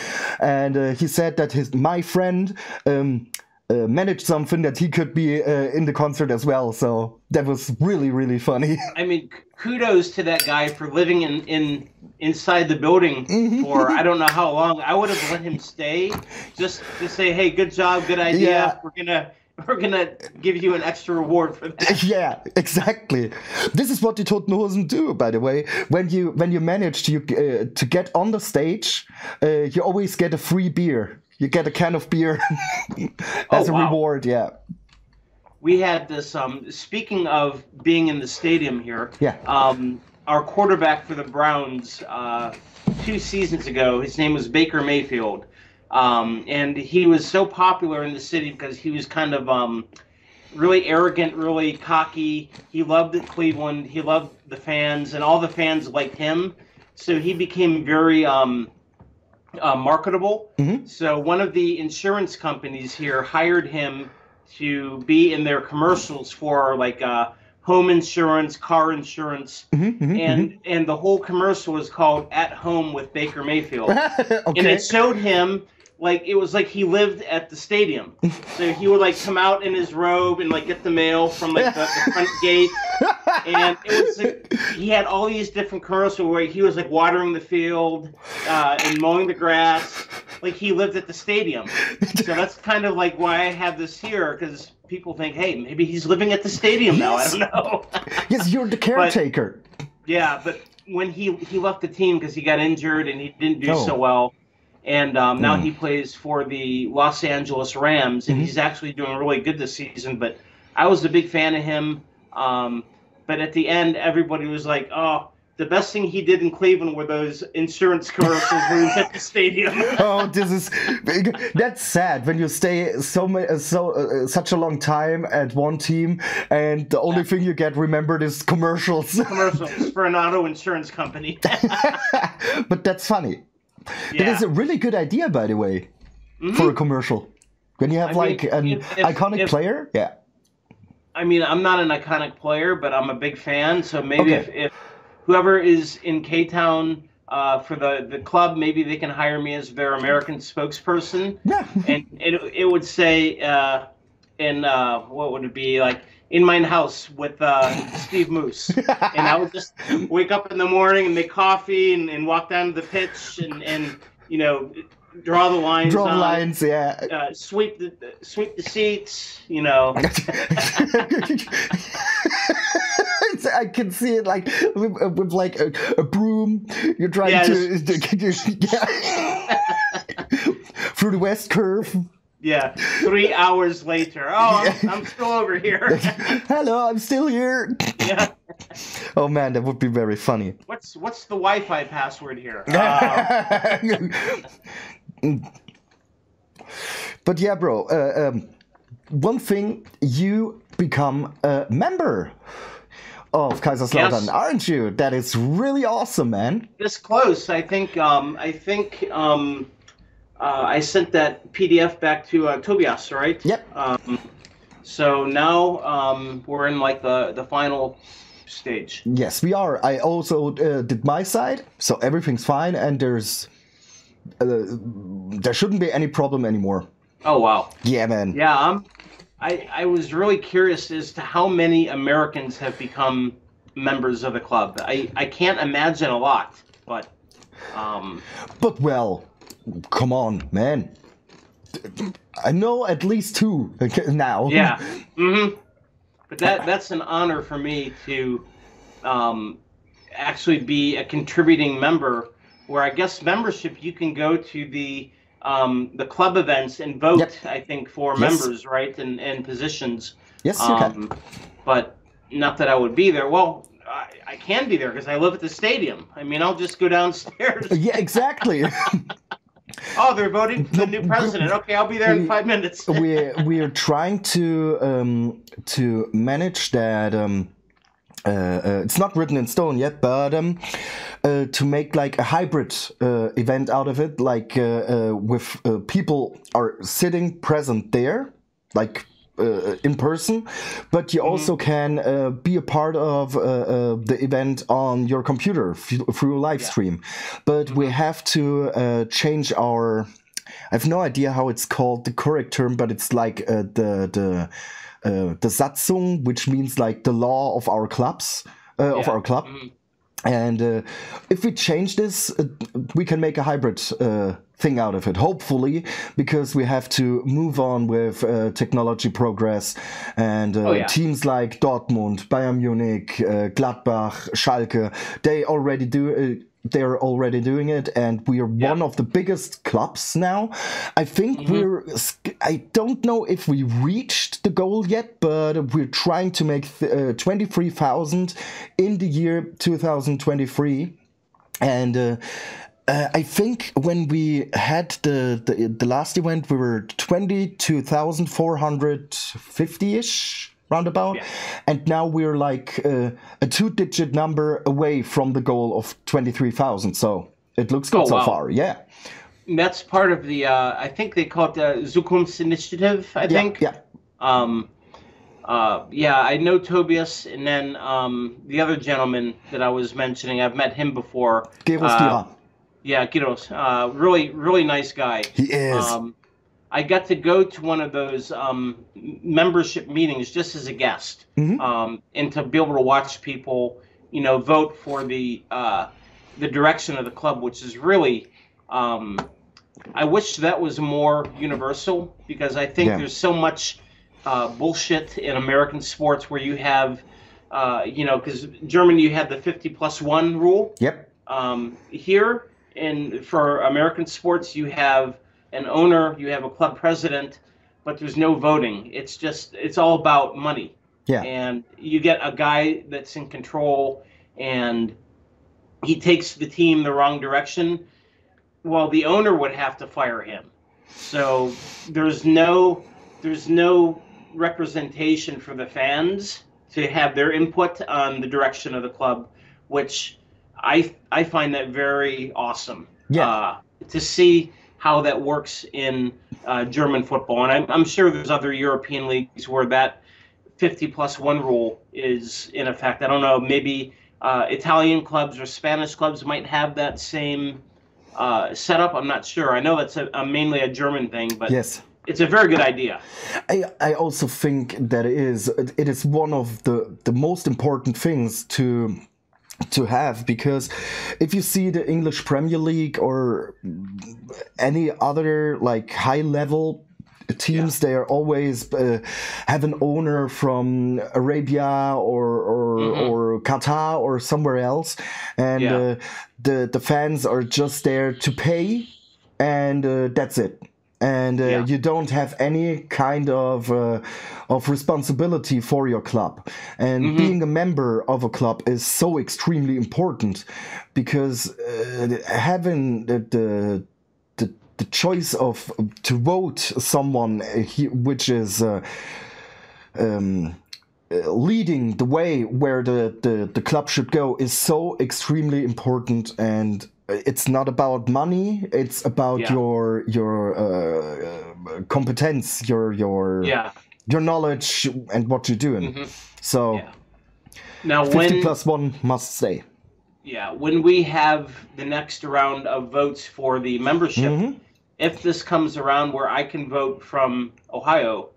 And he said that my friend managed something that he could be in the concert as well. So that was really, really funny. I mean, kudos to that guy for living inside the building for I don't know how long. I would have let him stay just to say, "Hey, good job, good idea. Yeah. We're gonna give you an extra reward for that." Yeah, exactly. This is what the Toten Hosen do, by the way. When you manage to get on the stage, you always get a free beer. You get a can of beer as a reward. Yeah. We had this. Speaking of being in the stadium here. Yeah. Our quarterback for the Browns 2 seasons ago, his name was Baker Mayfield. And he was so popular in the city because he was kind of really arrogant, really cocky. He loved Cleveland. He loved the fans, and all the fans liked him. So he became very marketable. So one of the insurance companies here hired him to be in their commercials for like home insurance, car insurance, and the whole commercial was called "At Home with Baker Mayfield," and it showed him. Like, it was like he lived at the stadium. So he would, like, come out in his robe and, like, get the mail from, like, the front gate. And it was, like, he had all these different commercials where he was, like, watering the field and mowing the grass. Like, he lived at the stadium. So that's kind of, like, why I have this here, because people think, hey, maybe he's living at the stadium now. I don't know. Yes, you're the caretaker. But when he left the team because he got injured and he didn't do so well. And now he plays for the Los Angeles Rams, and he's actually doing really good this season. But I was a big fan of him. But at the end, everybody was like, "Oh, the best thing he did in Cleveland were those insurance commercials when he was at the stadium." Oh, that's sad when you stay such a long time at one team, and the only thing you get remembered is commercials. Commercials for an auto insurance company. But that's funny. Yeah. That is a really good idea, by the way, for a commercial. When you have an iconic player, yeah. I mean, I'm not an iconic player, but I'm a big fan. So maybe if whoever is in K-Town for the club, maybe they can hire me as their American spokesperson. Yeah. And it would say, what would it be, like, in my house with Steve Moose. And I would just wake up in the morning and make coffee and walk down to the pitch and you know, draw the lines. Draw the lines, yeah. Sweep the seats, you know. I can see it like with like a broom. You're trying to through the West Curve. Yeah, 3 hours later. Oh, I'm still over here. Hello, I'm still here. Yeah. Oh man, that would be very funny. What's the Wi-Fi password here? But yeah, bro. One thing, you become a member of Kaiserslautern, aren't you? That is really awesome, man. This close, I think. I sent that PDF back to Tobias, right? Yep. So now we're in like the final stage. Yes, we are. I also did my side, so everything's fine, and there shouldn't be any problem anymore. Oh wow. Yeah, man. Yeah, I was really curious as to how many Americans have become members of the club. I can't imagine a lot, but. But well. Come on, man. I know at least 2 now. Yeah. But that's an honor for me to actually be a contributing member, where I guess membership, you can go to the the club events and vote. Yep. I think for Yes. members, right, and positions. Yes, you can. But not that I would be there. Well, I can be there because I live at the stadium. I mean, I'll just go downstairs. Yeah, exactly. Oh, they're voting for the new president. Okay, I'll be there in 5 minutes. we're trying to manage that. It's not written in stone yet, but to make like a hybrid event out of it, like with people are sitting present there, like in person, but you also can be a part of the event on your computer through live stream. But we have to change our. I have no idea how it's called, the correct term, but it's like the Satzung, which means like the law of our clubs, of our club. And if we change this, we can make a hybrid thing out of it, hopefully, because we have to move on with technology progress. And teams like Dortmund, Bayern Munich, Gladbach, Schalke, they're already doing it, and we are one of the biggest clubs now. I think I don't know if we reached the goal yet, but we're trying to make 23,000 in the year 2023. And I think when we had the last event, we were 22,450-ish. Roundabout, and now we're like a 2-digit number away from the goal of 23,000. So it looks good so far. Yeah, and that's part of the. I think they call it the Zukunft Initiative. I think. Yeah. I know Tobias, and then the other gentleman that I was mentioning. I've met him before. Giros. Yeah, Giros. Really nice guy. He is. I got to go to one of those membership meetings just as a guest, and to be able to watch people, vote for the direction of the club, which is really, I wish that was more universal, because I think there's so much bullshit in American sports where you have, because Germany you have the 50+1 rule. Yep. Here for American sports you have an owner, you have a club president, but there's no voting. It's all about money. Yeah. And you get a guy that's in control, and he takes the team the wrong direction. Well, the owner would have to fire him. So there's no representation for the fans to have their input on the direction of the club, which I find that very awesome. Yeah. To see how that works in German football. And I'm sure there's other European leagues where that 50+1 rule is in effect. I don't know, maybe Italian clubs or Spanish clubs might have that same setup. I'm not sure. I know that's mainly a German thing, but it's a very good idea. I also think that it is one of the most important things to have, because if you see the English Premier League or any other like high level teams, they are always have an owner from Arabia or Qatar or somewhere else, and the fans are just there to pay, and that's it. And you don't have any kind of responsibility for your club. And being a member of a club is so extremely important, because having the choice to vote someone which is leading the way where the club should go is so extremely important. And it's not about money. It's about your competence, your knowledge, and what you're doing. So now 50+1 must stay. Yeah, when we have the next round of votes for the membership, if this comes around where I can vote from Ohio,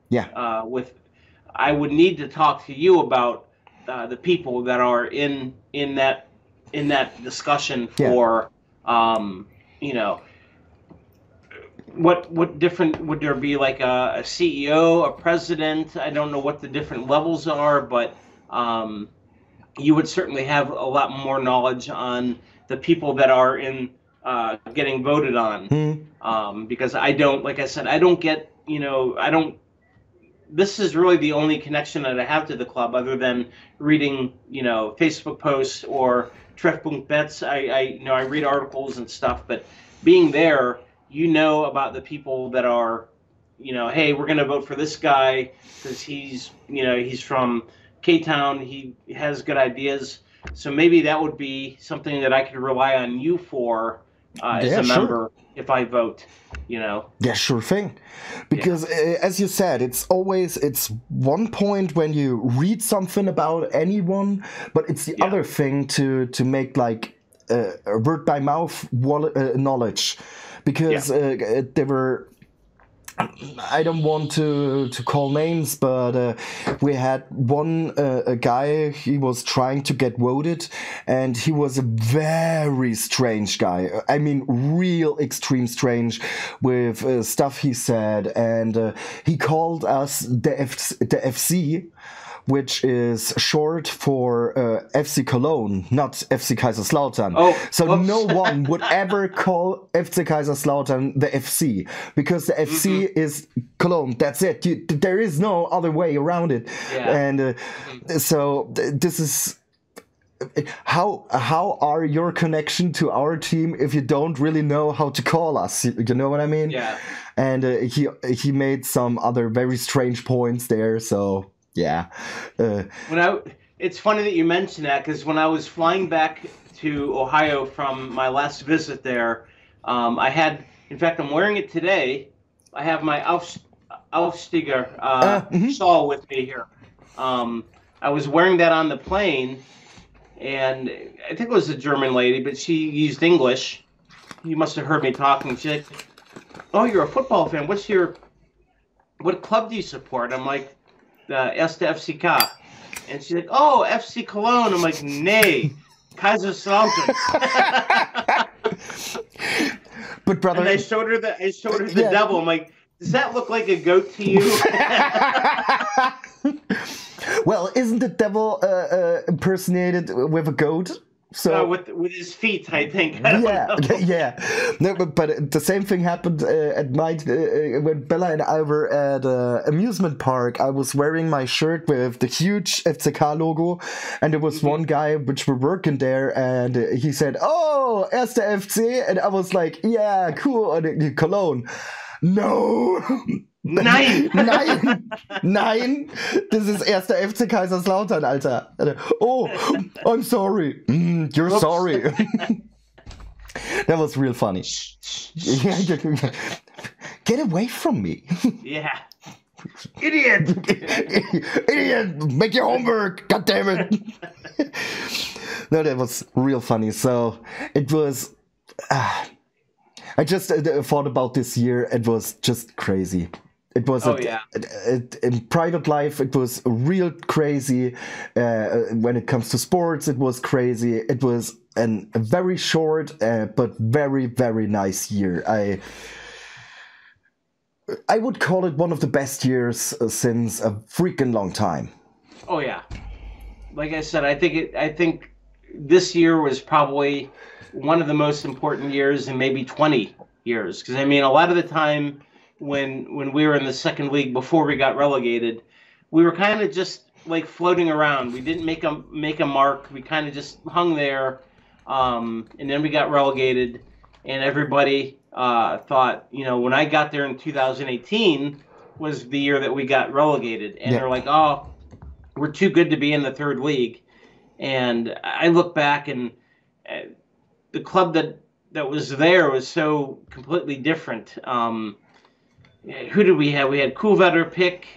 I would need to talk to you about the people that are in that discussion for. What different would there be, like a CEO, a president? I don't know what the different levels are, but you would certainly have a lot more knowledge on the people that are in getting voted on. Because I don't, like I said, I don't get, this is really the only connection that I have to the club other than reading, Facebook posts or Treffpunkt bets. I read articles and stuff, but being there, about the people that are, hey, we're going to vote for this guy because he's from K-Town. He has good ideas. So maybe that would be something that I could rely on you for as a member if I vote. Yeah, sure thing. Because as you said, it's one point when you read something about anyone, but it's the other thing to make like a word by mouth knowledge. Because there were, I don't want to call names, but we had one a guy. He was trying to get voted, and he was a very strange guy. I mean, real extreme strange with stuff he said, and he called us the FC. Which is short for FC Cologne, not FC Kaiserslautern. So no one would ever call FC Kaiserslautern the FC, because the FC is Cologne. That's it. There is no other way around it. And so this is... How are your connection to our team if you don't really know how to call us? You know what I mean? Yeah. And he made some other very strange points there, so... Yeah. It's funny that you mention that, because when I was flying back to Ohio from my last visit there, I had, in fact, I'm wearing it today. I have my Aufsteiger shawl with me here. I was wearing that on the plane, and I think it was a German lady, but she used English. You must have heard me talking. She's like, "Oh, you're a football fan. What club do you support?" I'm like, Erste FCK. And she's like, "Oh, FC Cologne." I'm like, "Nay, Kaiserslautern." But brother, and I showed her the devil. I'm like, "Does that look like a goat to you?" Well, isn't the devil impersonated with a goat? So with his feet, I think. Yeah. No, but the same thing happened at night when Bella and I were at an amusement park. I was wearing my shirt with the huge FCK logo, and there was one guy which were working there, and he said, "Oh, Erste FC," and I was like, "Yeah, cool." And Cologne. No. Nein! Nein! Das ist erster FC Kaiserslautern, Alter. Oh, I'm sorry. You're sorry. That was real funny. Get away from me. Yeah. Idiot! Idiot! Make your homework! God damn it! No, that was real funny. So, it was... I just thought about this year. It was just crazy. It was in private life. It was real crazy. When it comes to sports, it was crazy. It was a very short but very, very nice year. I would call it one of the best years since a freaking long time. Oh yeah, like I said, I think this year was probably one of the most important years in maybe 20 years. Because I mean, a lot of the time when we were in the second league before we got relegated, we were kind of just like floating around. We didn't make a mark. We kind of just hung there, and then we got relegated. And everybody thought, when I got there in 2018 was the year that we got relegated, and they're like, "Oh, we're too good to be in the third league." And I look back, and the club that was there was so completely different. Who did we have? We had Kuhvetter pick.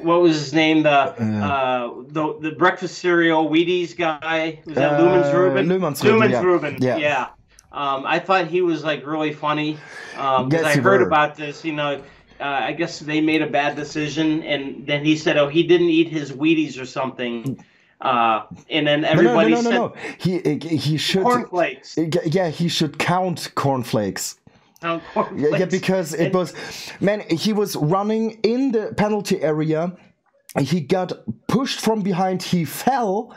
What was his name? The breakfast cereal Wheaties guy. Was that Lumens Rubin? Lumens Rubin. Yeah. I thought he was like really funny because I heard about this. I guess they made a bad decision, and then he said, "Oh, he didn't eat his Wheaties or something." And then everybody said, No. He should cornflakes. Yeah, he should count cornflakes. Cornflakes. Yeah, because it was, man, he was running in the penalty area. He got pushed from behind, he fell,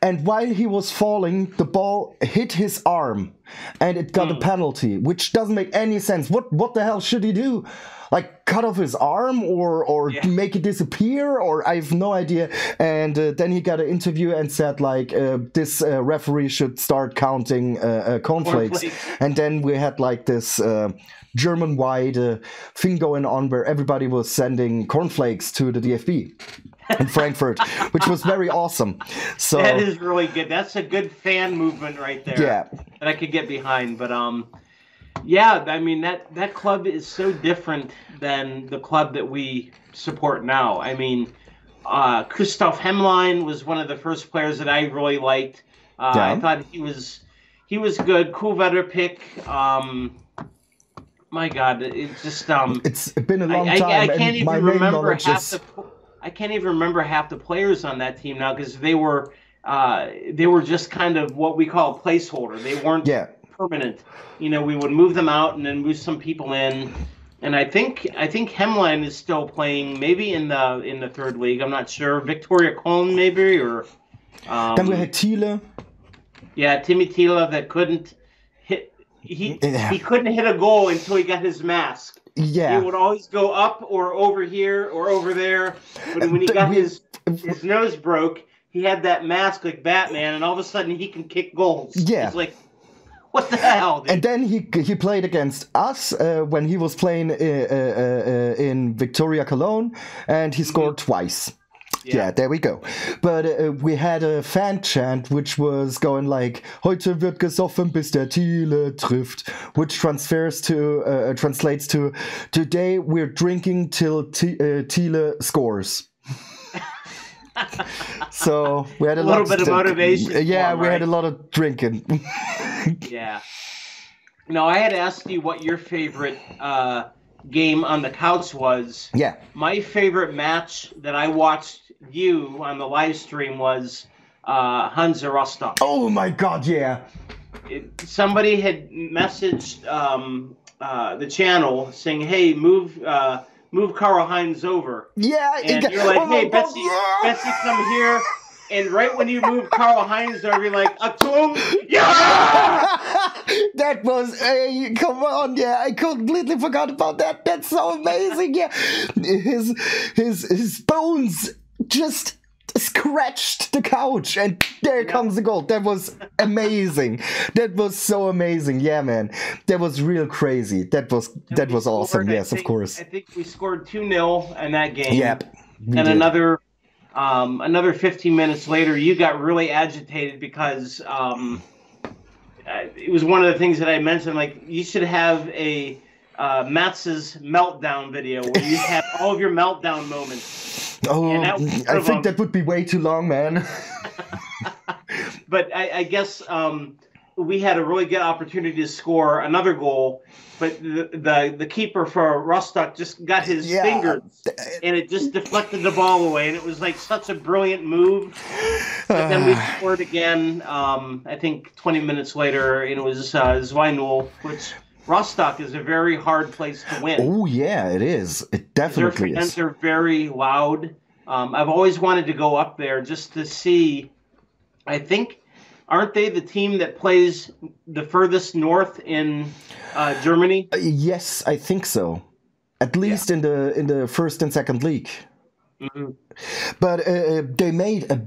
and while he was falling, the ball hit his arm, and it got a penalty, which doesn't make any sense. What the hell should he do? Like, cut off his arm or make it disappear, or I have no idea. And then he got an interview and said, like, this referee should start counting cornflakes. And then we had, like, this German-wide thing going on where everybody was sending cornflakes to the DFB in Frankfurt, which was very awesome. So that is really good. That's a good fan movement right there. Yeah. That I could get behind. But yeah, I mean, that club is so different than the club that we support now. I mean, Christoph Hemlein was one of the first players that I really liked. I thought he was good. Cool weather pick. My God, it's just it's been a long time. I can't even remember I can't even remember half the players on that team now, because they were just kind of what we call a placeholder. They weren't permanent. You know, we would move them out and then move some people in. And I think Hemlein is still playing, maybe in the third league. I'm not sure. Victoria Köln, maybe, or then we had Thiele. Yeah, Timmy Thiele that couldn't hit. He couldn't hit a goal until he got his mask. Yeah, he would always go up or over here or over there. But when he got his nose broke, he had that mask like Batman, and all of a sudden he can kick goals. Yeah, it's like, what the hell, dude? And then he played against us when he was playing in Victoria Cologne, and he scored twice. Yeah, there we go. But we had a fan chant which was going like, "Heute wird gesoffen, bis der Thiele trifft," which translates to, "Today we're drinking till Thiele scores." So we had a little bit of motivation. Yeah, we had a lot of drinking. Yeah. No, I had asked you what your favorite game on the couch was. Yeah. My favorite match that I watched you on the live stream was Unser Rostock. Oh my God, yeah. Somebody had messaged the channel saying, "Hey, move Karl Heinz over." Yeah. And you're like, "Hey, Betsy, come here." And right when you move Karl Heinz over, you're like, "Achtung, yeah!" That was, come on, yeah, I completely forgot about that. That's so amazing, yeah. His bones just scratched the couch, and there comes the goal. That was amazing. That was so amazing, yeah, man. That was real crazy. That was awesome. Yes, of course. I think we scored 2-0 in that game. Yep. And another 15 minutes later, you got really agitated because it was one of the things that I mentioned. Like, you should have a Matzes meltdown video where you have all of your meltdown moments. Oh, I think that would be way too long, man. But I guess we had a really good opportunity to score another goal, but the keeper for Rostock just got his fingers, and it just deflected the ball away, and it was like such a brilliant move. But then we scored again, I think 20 minutes later, and it was 2-0, which Rostock is a very hard place to win. Oh, yeah, it is. It definitely is. Their fans are very loud. I've always wanted to go up there just to see. I think, aren't they the team that plays the furthest north in Germany? Yes, I think so. At least in the first and second league. Mm-hmm. But they made a.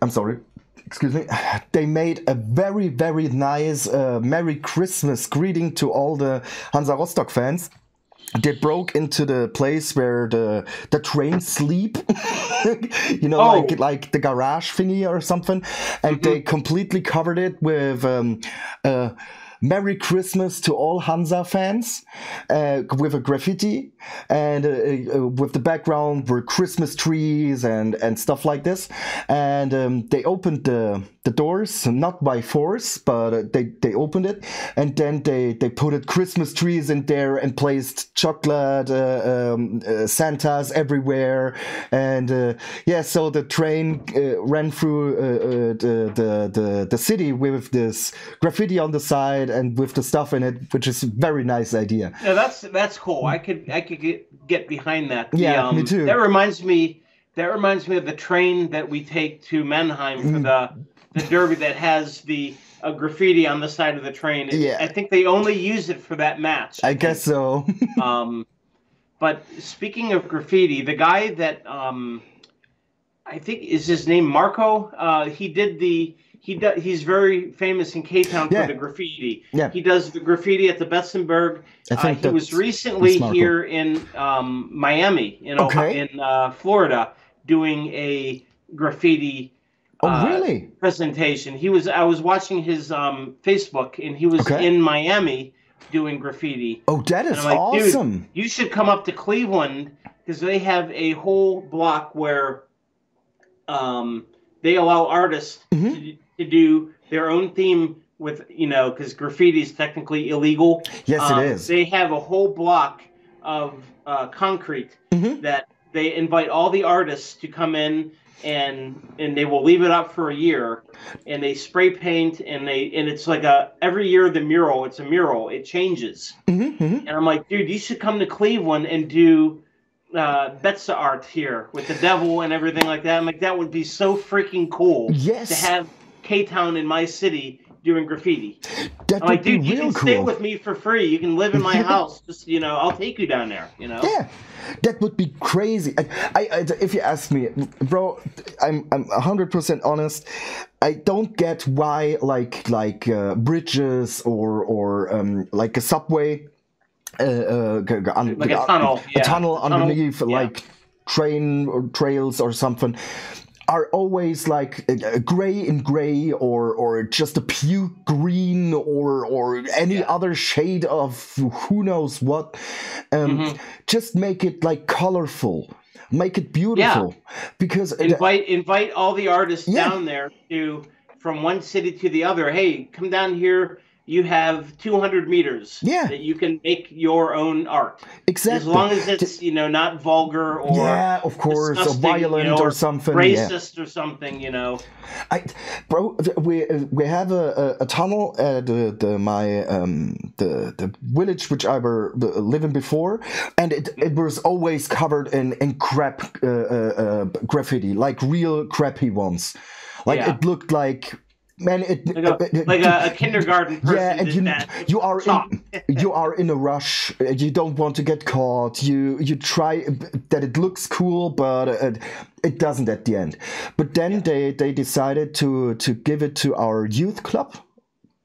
I'm sorry. Excuse me. They made a very, very nice Merry Christmas greeting to all the Hansa Rostock fans. They broke into the place where the trains sleep, you know, like the garage thingy or something, and they completely covered it with Merry Christmas to all Hansa fans, with a graffiti, and with the background were Christmas trees and stuff like this. And they opened the doors, not by force, but they opened it, and then they put it Christmas trees in there and placed chocolate Santas everywhere. And so the train ran through the city with this graffiti on the side and with the stuff in it, which is a very nice idea. Yeah, that's cool. I could get behind that. Yeah, me too. That reminds me, That reminds me of the train that we take to Mannheim for the Derby that has the graffiti on the side of the train. Yeah. I think they only use it for that match. I guess so. But speaking of graffiti, the guy that I think is his name Marco. He's very famous in K-Town for the graffiti. Yeah. He does the graffiti at the Betzenberg. He was recently here in Miami, in Florida, doing a graffiti presentation. I was watching his Facebook, and he was in Miami doing graffiti. Oh, that is awesome. Dude, you should come up to Cleveland, because they have a whole block where they allow artists to do their own theme with, because graffiti is technically illegal. Yes, it is. They have a whole block of concrete that they invite all the artists to come in, and they will leave it up for a year, and they spray paint, and it's like every year it's a mural. It changes. And I'm like, dude, you should come to Cleveland and do Betsa art here with the devil and everything like that. I'm like, that would be so freaking cool. Yes. To have K-Town in my city doing graffiti. That I'm like, dude, you can stay with me for free. You can live in my house. Just, I'll take you down there. Yeah, that would be crazy. I if you ask me, bro, I'm 100% honest. I don't get why like bridges or like a subway. Like a tunnel. A tunnel underneath, like train or trails or something, are always like gray in gray or just a puke green or any other shade of who knows what. Just make it like colorful, make it beautiful. Because invite all the artists down there from one city to the other. Hey, come down here. You have 200 meters that you can make your own art. Exactly. As long as it's, not vulgar or of course, or violent or something. Racist or something, Bro, we have a tunnel at the village which I were living before, and it was always covered in crap graffiti, like real crappy ones. Like it looked like... Man, like a kindergarten person. Yeah, and you are in a rush. You don't want to get caught. You try that it looks cool, but it doesn't at the end. But then they decided to give it to our youth club.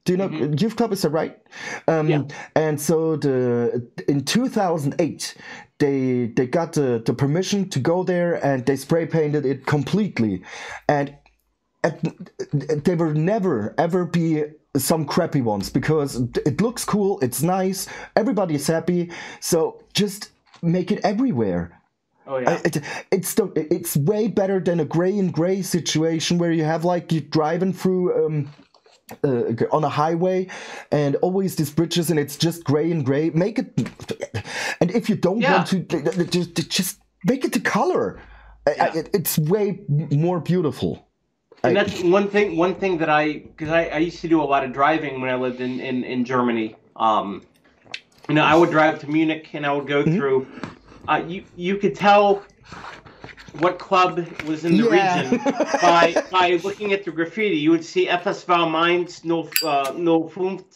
Do you know youth club? Is that right? And so in 2008. They got the permission to go there, and they spray painted it completely, and there will never ever be some crappy ones, because it looks cool, it's nice, everybody's happy, so just make it everywhere. Oh yeah. It's way better than a gray and gray situation where you have like you driving through on a highway and always these bridges and it's just gray and gray. Make it, and if you don't want to, just make it the color. It's way more beautiful. And that's one thing that because I used to do a lot of driving when I lived in Germany. I would drive to Munich and I would go through. You could tell what club was in the region by looking at the graffiti. You would see FS Mainz, 05,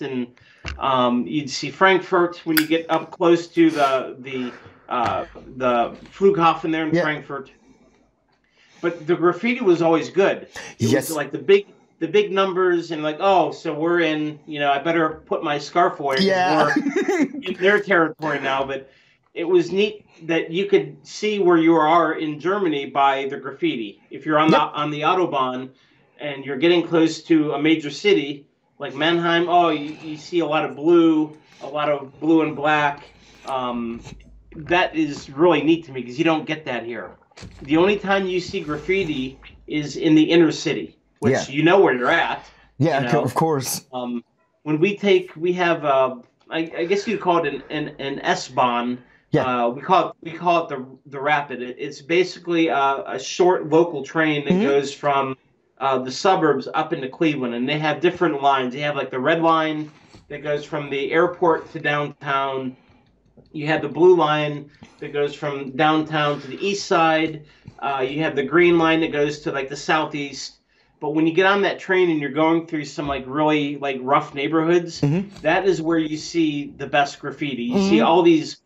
and you'd see Frankfurt when you get up close to the Flughafen there in Frankfurt. But the graffiti was always good. It was like the big numbers and like, oh, so we're in, I better put my scarf away. We're in their territory now. But it was neat that you could see where you are in Germany by the graffiti. If you're on the Autobahn and you're getting close to a major city like Mannheim, you see a lot of blue and black. That is really neat to me because you don't get that here. The only time you see graffiti is in the inner city, which you know where you're at. Yeah, of course. When we have, I guess you'd call it an S-Bahn. Yeah. We call it the Rapid. It's basically a short local train that goes from the suburbs up into Cleveland, and they have different lines. They have like the red line that goes from the airport to downtown. You have the blue line that goes from downtown to the east side. You have the green line that goes to like the southeast. But when you get on that train and you're going through some like really like rough neighborhoods, that is where you see the best graffiti. You see all these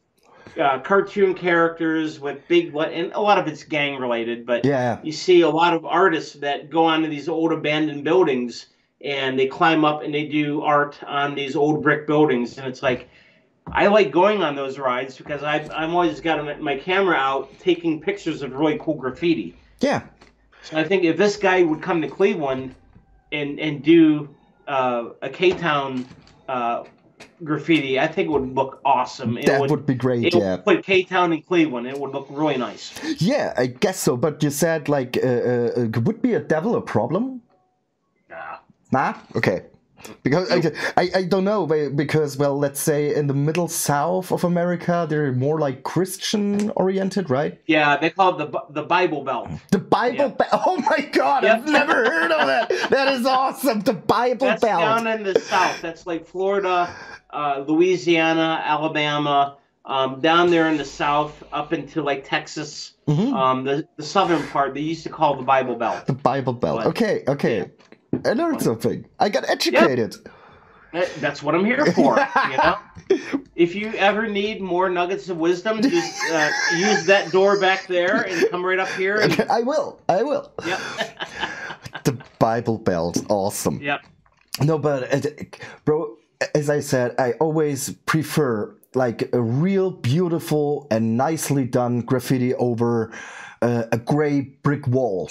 cartoon characters with big, and a lot of it's gang related, but you see a lot of artists that go onto these old abandoned buildings and they climb up and they do art on these old brick buildings. And it's like, I like going on those rides because I'm always got my camera out taking pictures of really cool graffiti. Yeah. So I think if this guy would come to Cleveland and do a K-Town graffiti, I think it would look awesome. That would be great, it would put K-Town in Cleveland. It would look really nice. Yeah, I guess so. But you said, like, would be a devil a problem? Nah? Okay. Because I don't know, because, well, let's say in the middle south of America, they're more like Christian oriented, right? Yeah, they call it the Bible Belt. The Bible Belt. Oh my God, I've never heard of that. That is awesome. The Bible Belt. That's down in the south. That's like Florida, Louisiana, Alabama, down there in the south, up into like Texas. The southern part, they used to call the Bible Belt. The Bible Belt. But, okay. Yeah. I learned something. I got educated. Yep. That's what I'm here for. You know, if you ever need more nuggets of wisdom, just use that door back there and come right up here. And... I will. Yep. The Bible Belt, awesome. Yep. No, but bro, as I said, I always prefer like a real beautiful and nicely done graffiti over a gray brick wall.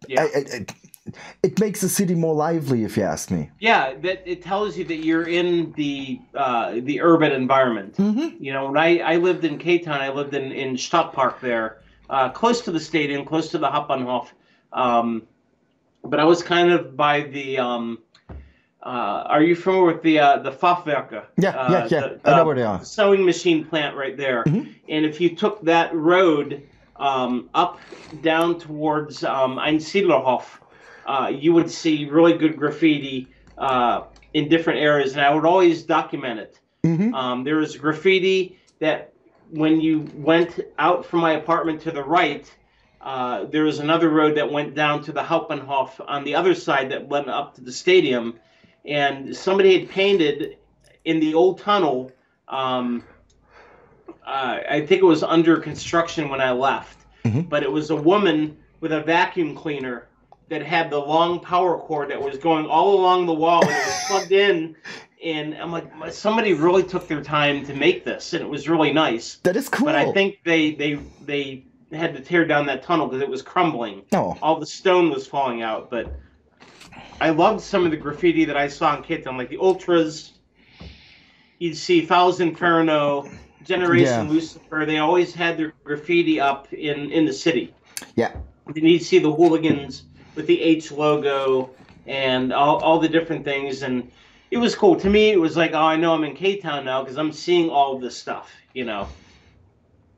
Yeah. It makes the city more lively, if you ask me. Yeah, that it tells you that you're in the urban environment. You know, when I lived in K-Town, I lived in Stadtpark there, close to the stadium, close to the Hauptbahnhof. But I was kind of by the. Are you familiar with the Fachwerke? Yeah. I know where they are. The sewing machine plant right there. And if you took that road up down towards Einsiedlerhof, you would see really good graffiti in different areas, and I would always document it. There was graffiti that when you went out from my apartment to the right, there was another road that went down to the Hauptbahnhof on the other side that went up to the stadium, and somebody had painted in the old tunnel. I think it was under construction when I left, but it was a woman with a vacuum cleaner that had the long power cord that was going all along the wall and it was plugged in. And I'm like, somebody really took their time to make this, and it was really nice. That is cool. But I think they had to tear down that tunnel because it was crumbling. All the stone was falling out. But I loved some of the graffiti that I saw in K-Town, like the Ultras. You'd see Fouls Inferno, Generation Lucifer. They always had their graffiti up in the city. Yeah. And you'd see the hooligans with the H logo and all the different things, and it was cool. To me, it was like, oh, I know I'm in K-Town now because I'm seeing all of this stuff, you know.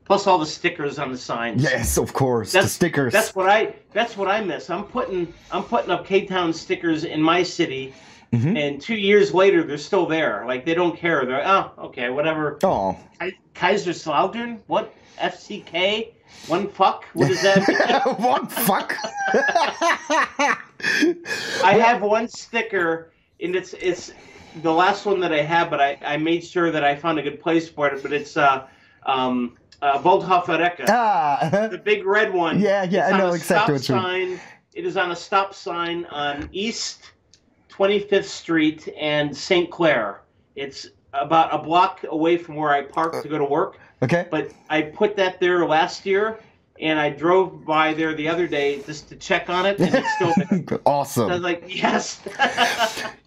Plus all the stickers on the signs. Yes, of course, the stickers. That's what I miss. I'm putting up K-Town stickers in my city, and 2 years later they're still there. Like they don't care. They're okay, whatever. Oh, Kaiserslautern? What? FCK? One fuck? What does that mean? One fuck? I have one sticker, and it's the last one that I have, but I made sure that I found a good place for it. But it's Waldhofer Ecke. The big red one. Yeah, I know exactly what you mean. It is on a stop sign on East 25th Street and St. Clair. It's about a block away from where I park to go to work. Okay. But I put that there last year, and I drove by there the other day just to check on it, and it's still there. Awesome. So I was like, yes.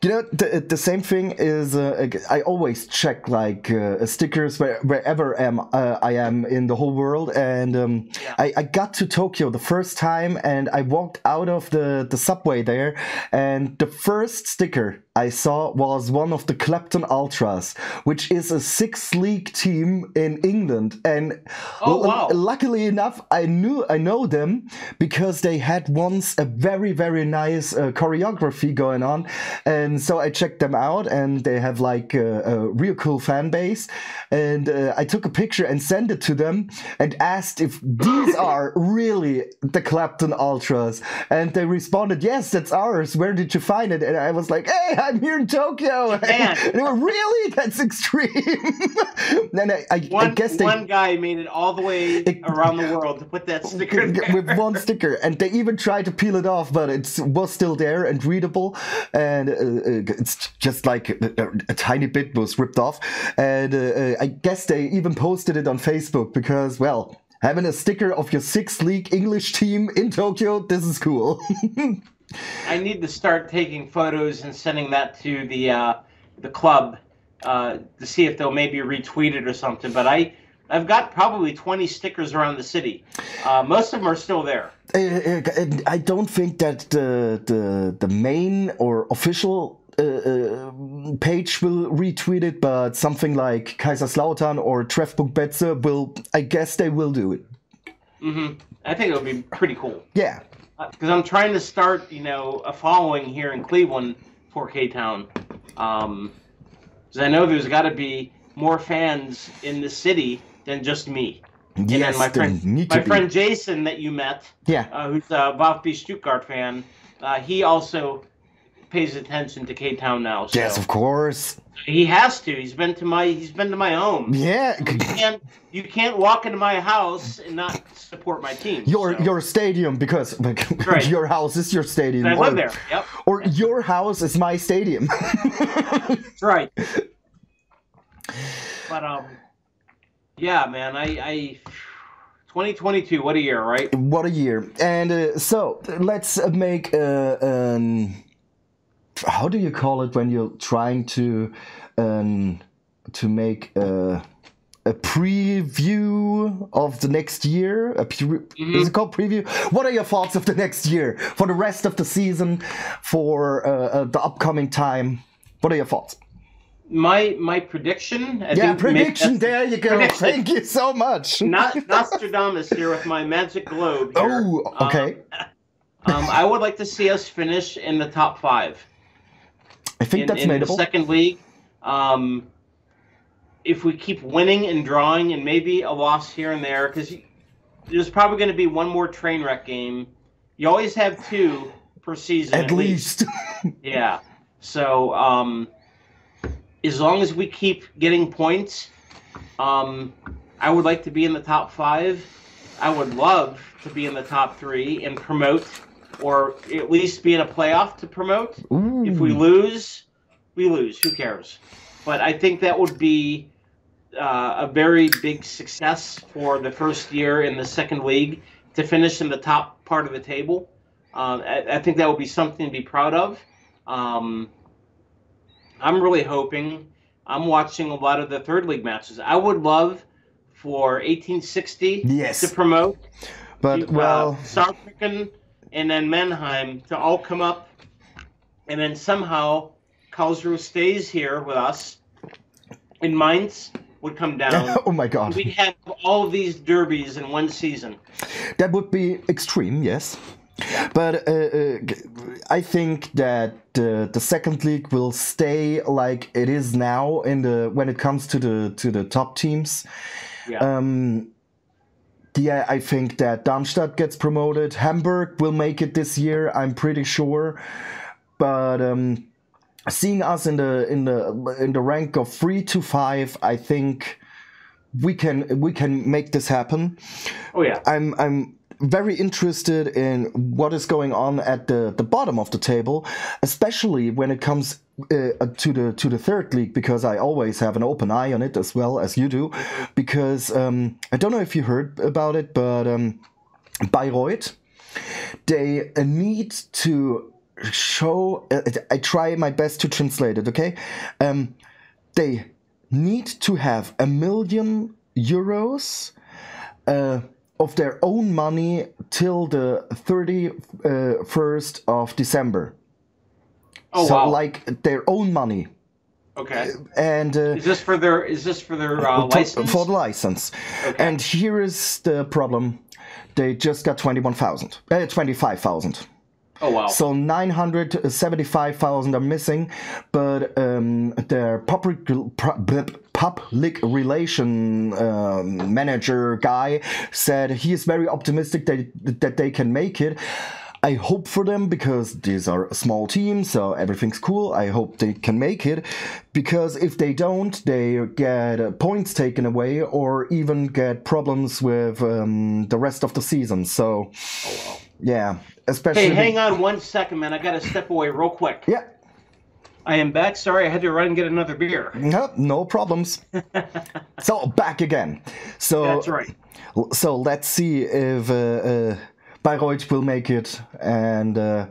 You know, the same thing is, I always check like stickers wherever I am in the whole world. And I got to Tokyo the first time, and I walked out of the subway there, and the first sticker I saw was one of the Clapton Ultras, which is a 6th league team in England. And luckily enough, I know them because they had once a very, very nice choreography going on. And And so I checked them out, and they have like a real cool fan base. And I took a picture and sent it to them and asked if these are really the Clapton Ultras. And they responded, yes, that's ours. Where did you find it? And I was like, hey, I'm here in Tokyo. And they were, really? That's extreme. And I guess one guy made it all the way around the world to put that sticker there. With one sticker. And they even tried to peel it off, but it was still there and readable. And it's just like a tiny bit was ripped off. And I guess they even posted it on Facebook because, well, having a sticker of your 6th league English team in Tokyo, this is cool. I need to start taking photos and sending that to the club to see if they'll maybe retweet it or something. But I've got probably 20 stickers around the city. Most of them are still there. I don't think that the main or official page will retweet it, but something like Kaiserslautern or Treffpunkt Betze will, I guess they will do it. Mm-hmm. I think it'll be pretty cool. Yeah. Because I'm trying to start, a following here in Cleveland for K-Town. Because I know there's got to be more fans in the city than just me. Yes, and then my friend Jason that you met, who's a VfB Stuttgart fan, he also pays attention to K-Town now. So. Yes, of course. He has to. He's been to my home. Yeah. You can't walk into my house and not support my team. Your stadium, because right. Your house is your stadium. And I live there. Yep. Or your house is my stadium. That's right. But yeah, man, I 2022. What a year, right? What a year. And so let's make how do you call it when you're trying to make a preview of the next year? Is it called preview? What are your thoughts of the next year, for the rest of the season, for the upcoming time? What are your thoughts? My prediction. Prediction. There you go. Prediction. Thank you so much. Not Nostradamus here with my magic globe. Here. Oh, okay. I would like to see us finish in the top 5. I think that's in madeable. The second league. If we keep winning and drawing, and maybe a loss here and there, because there's probably going to be one more train wreck game. You always have 2 per season. At least. Yeah. So as long as we keep getting points, I would like to be in the top 5. I would love to be in the top 3 and promote, or at least be in a playoff to promote. Ooh. If we lose, we lose. Who cares? But I think that would be a very big success for the first year in the second league to finish in the top part of the table. I think that would be something to be proud of. I'm really hoping. I'm watching a lot of the third league matches. I would love for 1860 to promote. But Saarbrücken and then Mannheim to all come up, and then somehow Karlsruhe stays here with us, and Mainz would come down. Oh my God. We'd have all of these derbies in one season. That would be extreme, yes. But I think that the second league will stay like it is now when it comes to the top teams. Yeah. I think that Darmstadt gets promoted. Hamburg will make it this year, I'm pretty sure. But seeing us in the rank of 3 to 5, I think we can make this happen. Oh yeah. I'm very interested in what is going on at the bottom of the table, especially when it comes to the third league, because I always have an open eye on it as well as you do. Because I don't know if you heard about it, but Bayreuth, they need to show. I try my best to translate it. Okay, they need to have €1 million of their own money till the 31st of December. Oh, so wow. like their own money. Okay. And is this for their license? For the license. Okay. And here is the problem: they just got 25,000. Oh, wow. So 975,000 are missing, but their public relation manager guy said he is very optimistic that they can make it. I hope for them, because these are a small team, so everything's cool. I hope they can make it, because if they don't, they get points taken away or even get problems with the rest of the season. So, yeah, especially... Hey, hang on 1 second, man. I got to step away real quick. Yeah. I am back. Sorry, I had to run and get another beer. No problems. So, back again. So That's right. So, let's see if... Bayreuth will make it, and to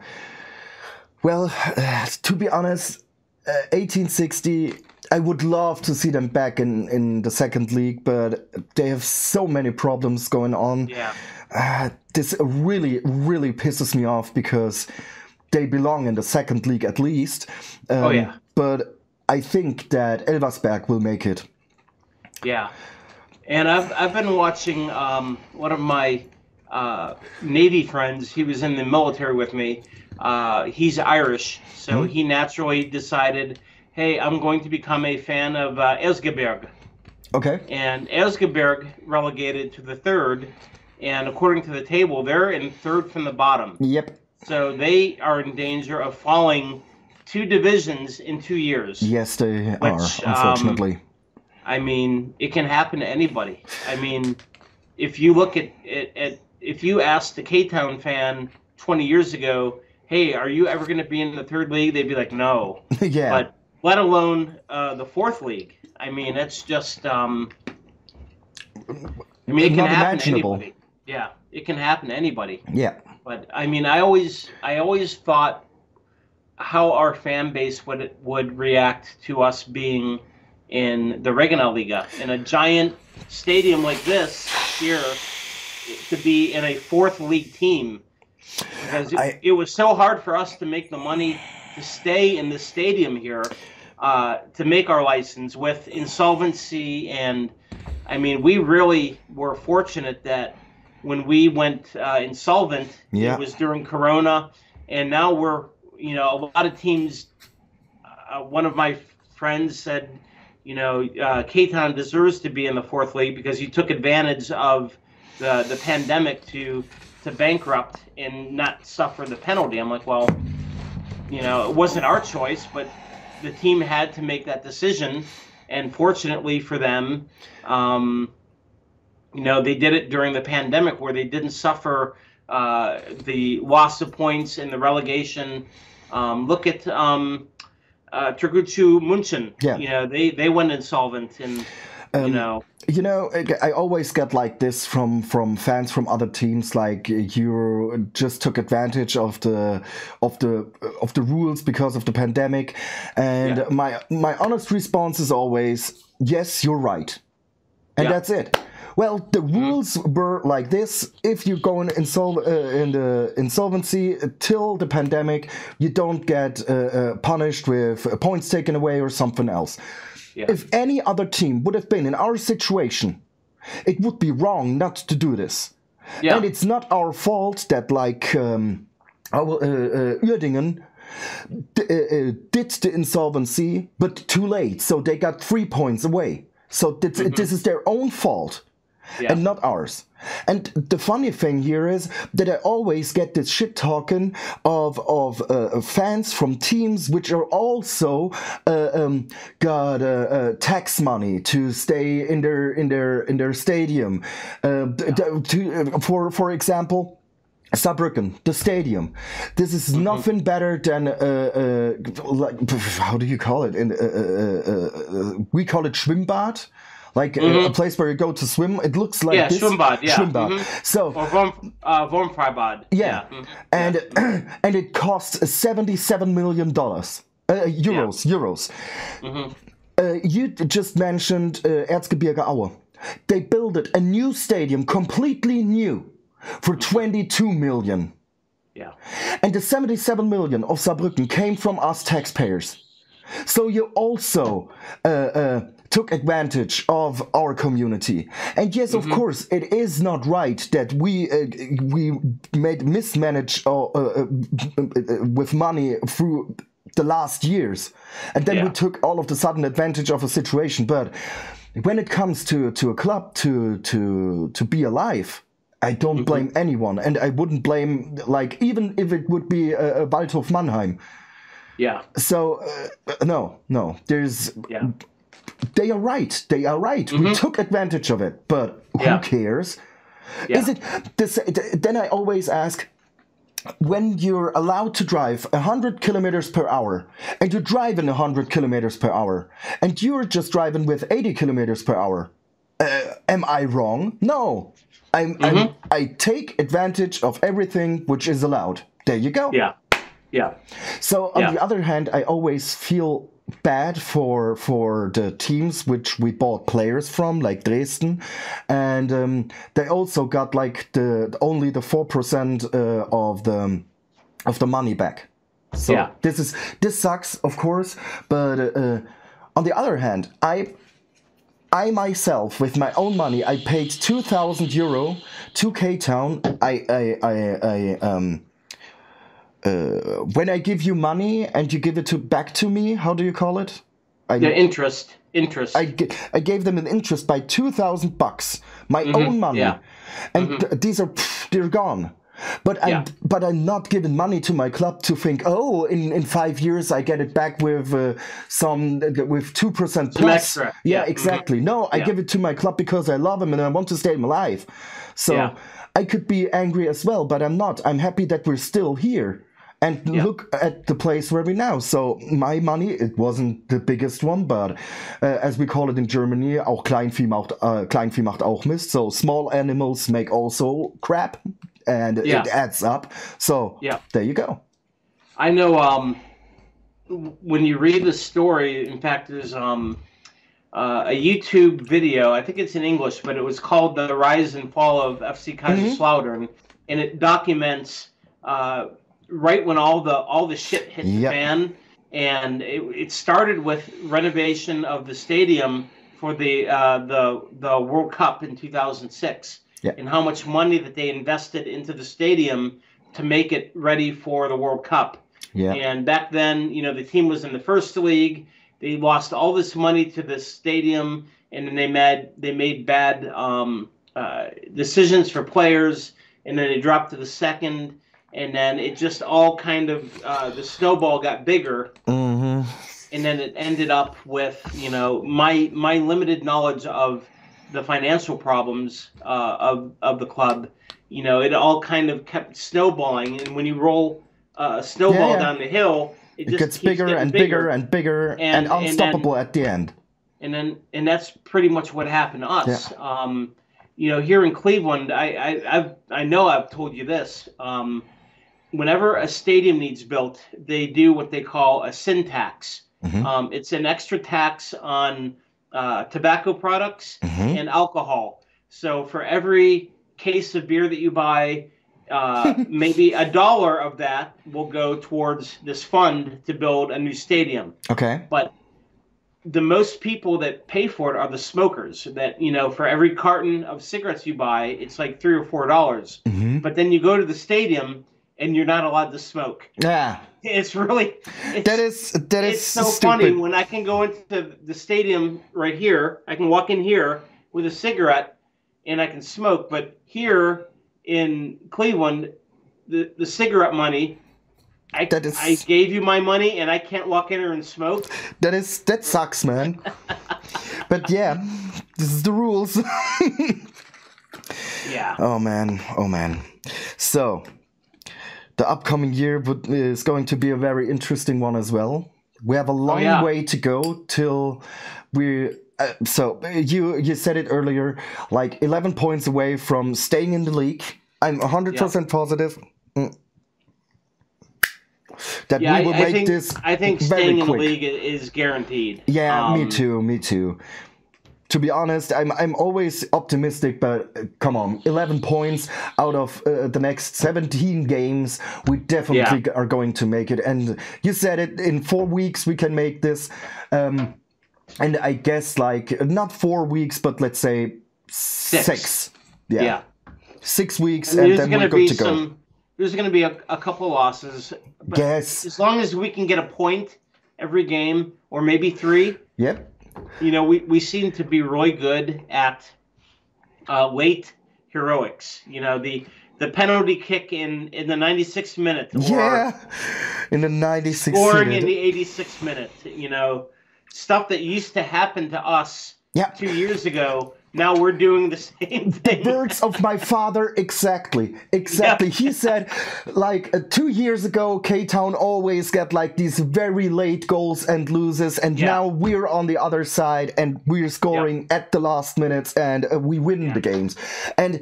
be honest, 1860, I would love to see them back in the second league, but they have so many problems going on. Yeah. This really, really pisses me off, because they belong in the second league at least. But I think that Elversberg will make it. Yeah, and I've been watching one of my Navy friends. He was in the military with me. He's Irish, so he naturally decided, hey, I'm going to become a fan of Esgeberg. Okay. And Esgeberg relegated to the third, and according to the table, they're in third from the bottom. Yep. So they are in danger of falling 2 divisions in 2 years. Yes, they are, unfortunately. I mean, it can happen to anybody. I mean, if you look at if you asked the K-Town fan 20 years ago, hey, are you ever going to be in the third league? They'd be like, no. Yeah. But let alone the fourth league. I mean, it's just, it can happen to anybody. Yeah, it can happen to anybody. Yeah. But I mean, I always thought how our fan base would react to us being in the Regionalliga, in a giant stadium like this here, to be in a fourth league team, because it was so hard for us to make the money to stay in the stadium here, to make our license with insolvency. And I mean, we really were fortunate that when we went insolvent, it was during Corona, and now we're, a lot of teams. One of my friends said, K-Town deserves to be in the fourth league because you took advantage of the pandemic to bankrupt and not suffer the penalty. I'm like, well, it wasn't our choice, but the team had to make that decision. And fortunately for them, they did it during the pandemic, where they didn't suffer the loss of points and the relegation. Look at Türkgücü München. Yeah. They went insolvent, and I always get like this from fans from other teams, like you just took advantage of the rules because of the pandemic, and my honest response is always, yes, you're right, and that's it. Well, the rules were like this. If you go in the insolvency till the pandemic, you don't get punished with points taken away or something else. Yeah. If any other team would have been in our situation, it would be wrong not to do this. Yeah. And it's not our fault that, Uerdingen did the insolvency, but too late. So they got 3 points away. So this is their own fault. Yeah. And not ours. And the funny thing here is that I always get this shit talking of fans from teams which are also got tax money to stay in their stadium. For example, Saarbrücken, the stadium. This is nothing better than how do you call it? We call it Schwimmbad. Like a place where you go to swim. It looks like this. Schwimmbad, yeah. Schwimmbad. So, or Wohnfreibad. Yeah. And it costs $77 million. Euros. You just mentioned Erzgebirge Aue. They built a new stadium, completely new, for 22 million. Yeah. And the 77 million of Saarbrücken came from us taxpayers. So you also took advantage of our community. And yes, of course, it is not right that we made mismanage with money through the last years, and then we took all of a sudden advantage of a situation. But when it comes to a club to be alive, I don't blame anyone, and I wouldn't blame, like, even if it would be a Waldhof Mannheim. Yeah. So no, there's. Yeah. They are right. They are right. We took advantage of it, but who cares? Yeah. Is it this? Then I always ask, when you're allowed to drive 100 kilometers per hour, and you're driving 100 kilometers per hour, and you're just driving with 80 kilometers per hour, am I wrong? No. I take advantage of everything which is allowed. There you go. Yeah. Yeah. So on the other hand, I always feel bad for the teams which we bought players from, like Dresden, and they also got like only the 4% of the money back. So this sucks, of course. But on the other hand, I myself, with my own money, I paid 2,000 euro to K-Town. When I give you money and you give it back to me, how do you call it? Interest. I gave them an interest by 2,000 bucks, my own money, and they're gone. But I'm not giving money to my club to think, oh, in 5 years I get it back with 2% plus. Extra. Yeah, exactly. No, I give it to my club because I love them and I want to stay alive. So I could be angry as well, but I'm not. I'm happy that we're still here. And look at the place where we're now. So my money, it wasn't the biggest one, but as we call it in Germany, auch Kleinvieh macht auch Mist. So small animals make also crap, and it adds up. So there you go. I know when you read the story, in fact, there's a YouTube video, I think it's in English, but it was called The Rise and Fall of FC Kaiserslautern, and it documents right when all the shit hit the fan, and it started with renovation of the stadium for the World Cup in 2006, and how much money that they invested into the stadium to make it ready for the World Cup. And back then, you know, the team was in the first league. They lost all this money to the stadium, and then they made bad decisions for players, and then they dropped to the second. And then it just all kind of, the snowball got bigger. And then it ended up with, you know, my limited knowledge of the financial problems of the club. You know, it all kind of kept snowballing. And when you roll a snowball down the hill, it just gets bigger and bigger and bigger and unstoppable at the end. And that's pretty much what happened to us. You know, here in Cleveland, I know I've told you this. Whenever a stadium needs built, they do what they call a sin tax. It's an extra tax on tobacco products and alcohol. So for every case of beer that you buy, maybe $1 of that will go towards this fund to build a new stadium. Okay. But the most people that pay for it are the smokers. That, you know, for every carton of cigarettes you buy, it's like $3 or $4. But then you go to the stadium and you're not allowed to smoke. Yeah. It's really... that is so stupid. Funny when I can go into the stadium right here. I can walk in here with a cigarette and I can smoke. But here in Cleveland, the cigarette money... I gave you my money and I can't walk in here and smoke. That sucks, man. But yeah, this is the rules. Oh man. So the upcoming year is going to be a very interesting one as well. We have a long way to go till we. So you said it earlier, like 11 points away from staying in the league. I'm 100% positive. That we will make this. I think staying in the league is guaranteed. Yeah, me too. to be honest, I'm always optimistic, but come on, 11 points out of the next 17 games, we definitely are going to make it. And you said it, in 4 weeks we can make this. And I guess like not 4 weeks, but let's say 6. Yeah. 6 weeks, and then we're good to go. There's going to be a couple losses. But yes. As long as we can get a point every game, or maybe 3. Yep. You know, we seem to be really good at late heroics. You know, the penalty kick in the 96th minute. Or in the 96th minute. Scoring in the 86th minute. You know, stuff that used to happen to us 2 years ago. Now we're doing the same thing. The words of my father, exactly. Yeah. He said, like, 2 years ago, K-Town always get, like, these very late goals and loses, and now we're on the other side, and we're scoring at the last minutes, and we win the games. And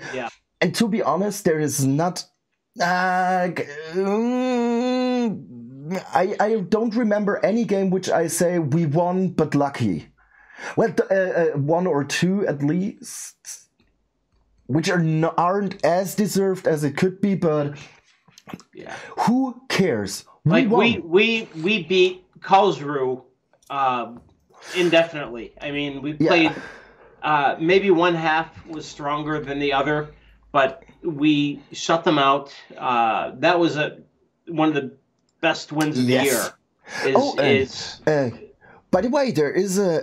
to be honest, there is not... I don't remember any game which I say we won, but lucky. Well, 1 or 2 at least, which aren't as deserved as it could be, but who cares? We beat Karlsruhe indefinitely. I mean, we played maybe one half was stronger than the other, but we shut them out. That was one of the best wins of the year. By the way, there is a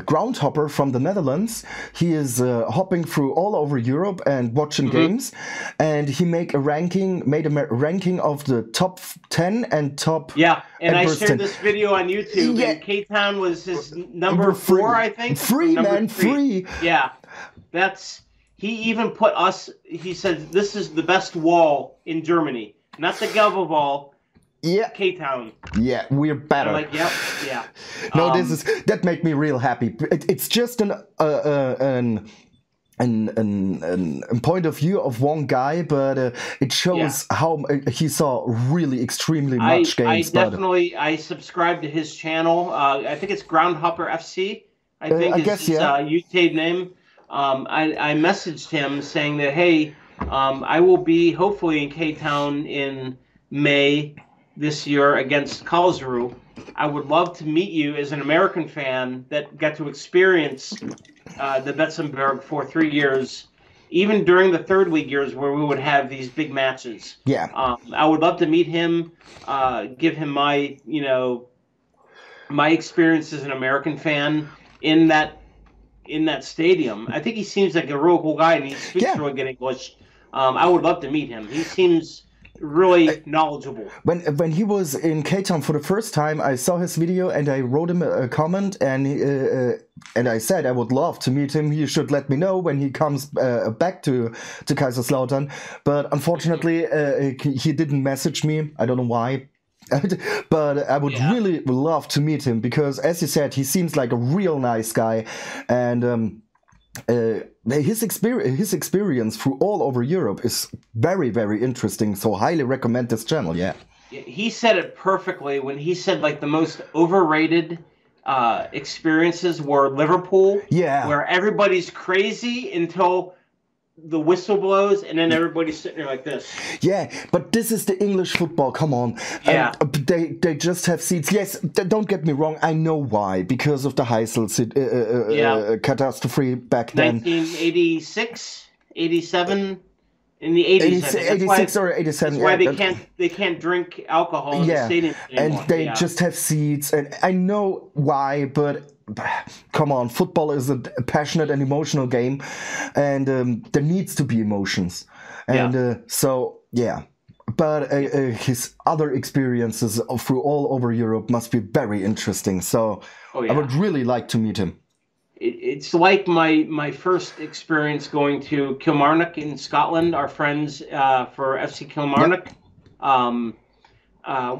Groundhopper from the Netherlands. He is hopping through all over Europe and watching games, and he made a ranking of the top 10 and top. Yeah, and I shared this video on YouTube. Yeah. And K-Town was his number 4, I think. Free. Yeah, he even put us. He said this is the best wall in Germany, not the Gelbe wall. Yeah, K-Town. Yeah, we're better. I'm like, yeah. No, that made me real happy. It's just an point of view of one guy, but it shows how he saw really extremely much games. I subscribe to his channel. I think it's Groundhopper FC. I think is his YouTube name. I messaged him saying that, hey, I will be hopefully in K-Town in May this year against Karlsruhe. I would love to meet you as an American fan that got to experience the Betzenberg for 3 years, even during the third league years where we would have these big matches. Yeah. I would love to meet him, give him my experience as an American fan in that stadium. I think he seems like a real cool guy, and he speaks really good English. I would love to meet him. He seems really knowledgeable. When he was in K-Town for the first time, I saw his video and I wrote him a comment, and I said I would love to meet him. He should let me know when he comes back to Kaiserslautern. But unfortunately, he didn't message me. I don't know why. But I would really love to meet him because, as you said, he seems like a real nice guy, and his experience through all over Europe is very, very interesting. So highly recommend this channel. Yeah, he said it perfectly when he said like the most overrated experiences were Liverpool. Yeah, where everybody's crazy until the whistle blows, and then everybody's sitting there like this. Yeah, but this is the English football. Come on. Yeah. They just have seats. Yes, don't get me wrong. I know why. Because of the Heysel catastrophe back then. 1986, 87, in the 80s. 86 or 87. That's why they can't drink alcohol in the stadium anymore. And they just have seats. And I know why, but come on, football is a passionate and emotional game, and there needs to be emotions, and but his other experiences through all over Europe must be very interesting, so I would really like to meet him. It's like my first experience going to Kilmarnock in Scotland. Our friends for FC Kilmarnock, I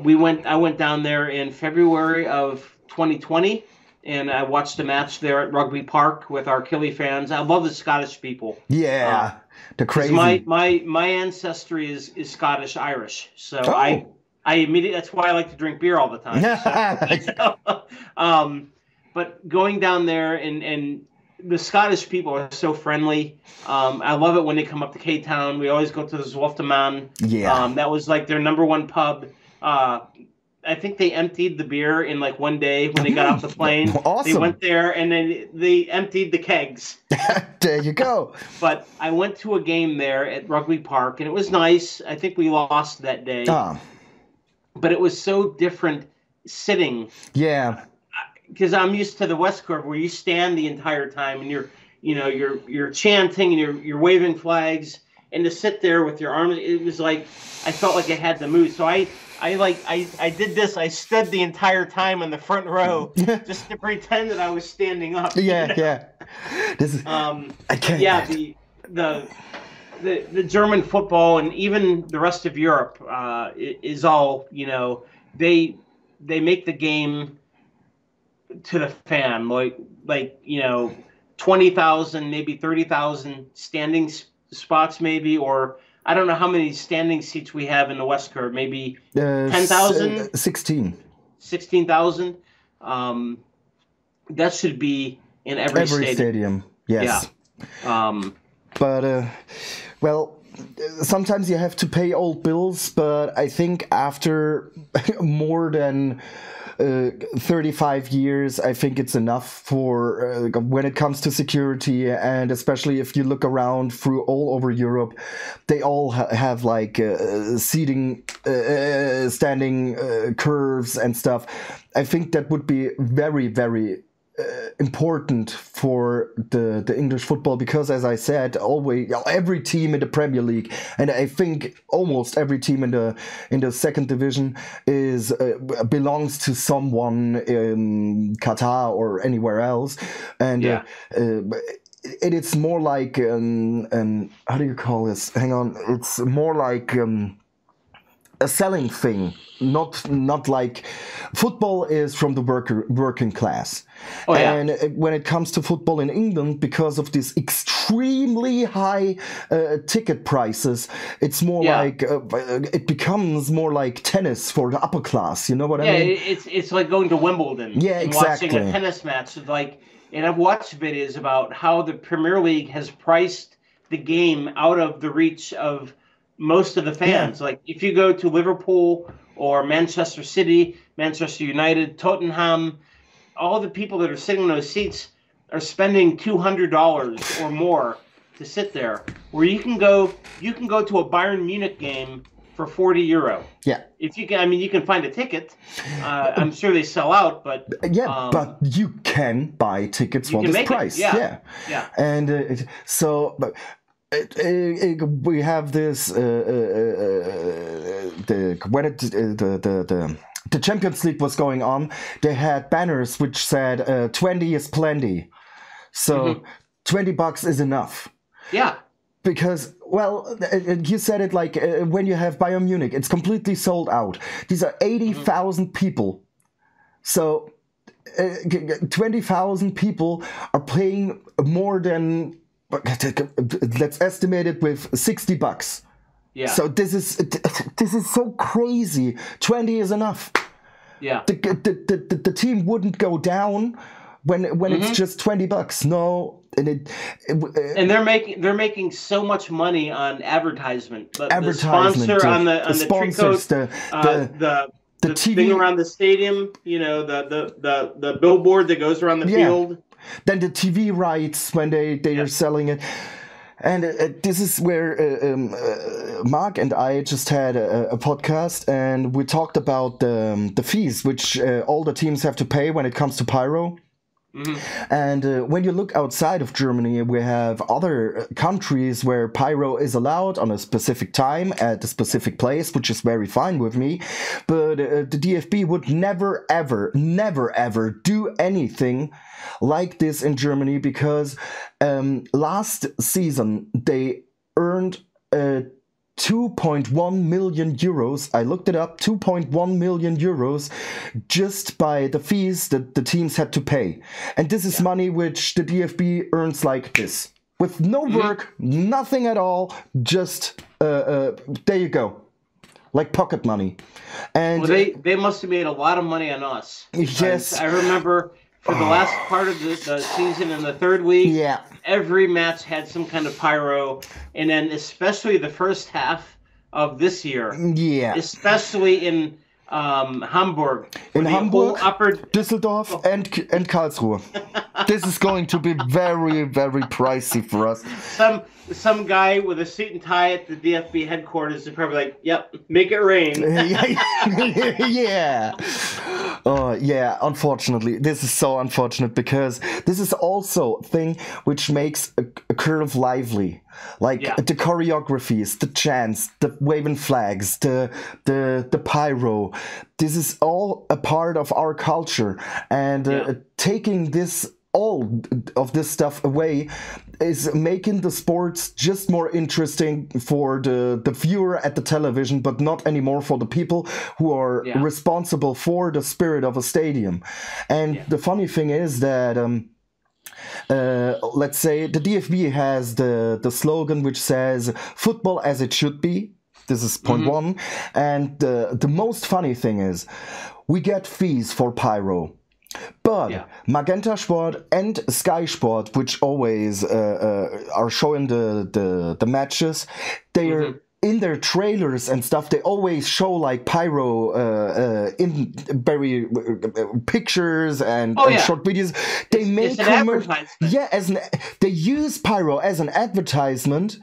went down there in February of 2020. And I watched a match there at Rugby Park with our Killie fans. I love the Scottish people. Yeah, the crazy. My ancestry is Scottish Irish, so I immediately, that's why I like to drink beer all the time. but going down there and the Scottish people are so friendly. I love it when they come up to K-Town. We always go to the Zwolfteman. Yeah. That was like their number one pub. I think they emptied the beer in like one day when they got off the plane. Awesome. They went there and then they emptied the kegs. There you go. But I went to a game there at Rugby Park and it was nice. I think we lost that day. But it was so different sitting. Yeah. Because I'm used to the West Coast where you stand the entire time and you're chanting and you're waving flags, and to sit there with your arms, it was like I felt like I had to move. So I did this. I stood the entire time in the front row just to pretend that I was standing up. Yeah, you know? yeah. This is I can't. Yeah, the German football and even the rest of Europe is all, they make the game to the fan, like 20,000, maybe 30,000 standing spots, maybe, or I don't know how many standing seats we have in the West Coast, maybe 10,000? 16,000. That should be in every stadium. Yes. Yeah. But, well, sometimes you have to pay old bills, but I think after more than 35 years, I think it's enough for when it comes to security, and especially if you look around through all over Europe, they all have like seating, standing curves and stuff. I think that would be very, very important for the English football, because as I said, always every team in the Premier League, and I think almost every team in the second division is belongs to someone in Qatar or anywhere else, and it's more like how do you call this? Hang on, it's more like a selling thing, not like football is from the working class. And when it comes to football in England, because of these extremely high ticket prices, it's more like it becomes more like tennis for the upper class. You know what I mean? Yeah, it's like going to Wimbledon. Yeah, and exactly. Watching a tennis match, and I've watched videos about how the Premier League has priced the game out of the reach of most of the fans. Like if you go to Liverpool or Manchester City, Manchester United, Tottenham, all the people that are sitting in those seats are spending $200 or more to sit there. Where you can go to a Bayern Munich game for €40. Yeah. If you can, you can find a ticket. I'm sure they sell out, but but you can buy tickets for this price. Yeah. And so. But, we have this when the Champions League was going on, they had banners which said 20 is plenty, so $20 is enough. Yeah, because, well, you said it like when you have Bayern Munich, it's completely sold out. These are 80,000 people, so 20,000 people are paying more than, let's estimate it with $60. Yeah. So this is so crazy. 20 is enough. Yeah. The team wouldn't go down when it's just $20. No, and they're making so much money on advertisement. The sponsor on the sponsors, the TV thing around the stadium. The billboard that goes around the field. Then the TV rights when they are selling it. And this is where Mark and I just had a podcast, and we talked about the fees which all the teams have to pay when it comes to pyro. And when you look outside of Germany, we have other countries where pyro is allowed on a specific time at a specific place, which is very fine with me. But the DFB would never, ever do anything like this in Germany, because last season they earned 2.1 million euros. I looked it up, 2.1 million euros just by the fees that the teams had to pay. And this is money which the DFB earns like this, with no work, nothing at all, just there you go, like pocket money. And well, they must have made a lot of money on us. Yes, I remember for the last part of the season in the third week. Yeah. Every match had some kind of pyro, and then especially the first half of this year. Yeah. Especially in Hamburg. In Hamburg, Düsseldorf, and Karlsruhe. This is going to be very, very pricey for us. Some guy with a suit and tie at the DFB headquarters is probably like, "Yep, make it rain." Yeah. Yeah, unfortunately. This is so unfortunate because this is also a thing which makes a curve lively. Like the choreographies, the chants, the waving flags, the pyro. This is all a part of our culture. And taking all of this stuff away is making the sports just more interesting for the viewer at the television, but not anymore for the people who are responsible for the spirit of a stadium. And the funny thing is that let's say the DFB has the slogan which says football as it should be. This is point one. And the most funny thing is we get fees for pyro. But Magenta Sport and Sky Sport, which always are showing the matches, they are in their trailers and stuff. They always show like pyro in very pictures and short videos. They make they use pyro as an advertisement.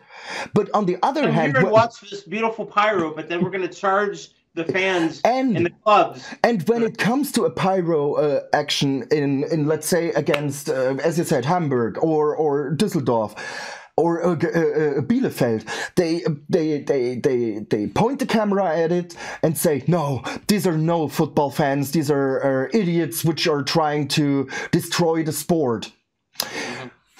But on the other hand, we're going to watch this beautiful pyro, but then we're going to charge the fans and the clubs. And when it comes to a pyro action in let's say against as you said Hamburg or Düsseldorf or Bielefeld, they point the camera at it and say, no, these are no football fans, these are idiots which are trying to destroy the sport.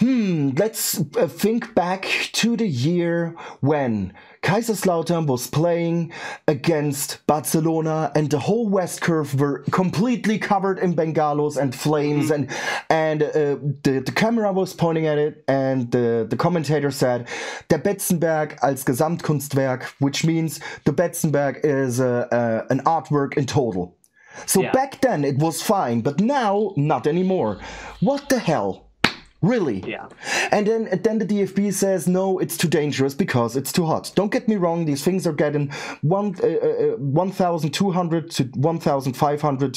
Let's think back to the year when Kaiserslautern was playing against Barcelona and the whole West Curve were completely covered in bengalos and flames and the camera was pointing at it and the commentator said, der Betzenberg als Gesamtkunstwerk, which means the Betzenberg is an artwork in total. So back then it was fine, but now not anymore. What the hell? Really? Yeah. And then the DFB says, no, it's too dangerous because it's too hot. Don't get me wrong, these things are getting 1,200 to 1,500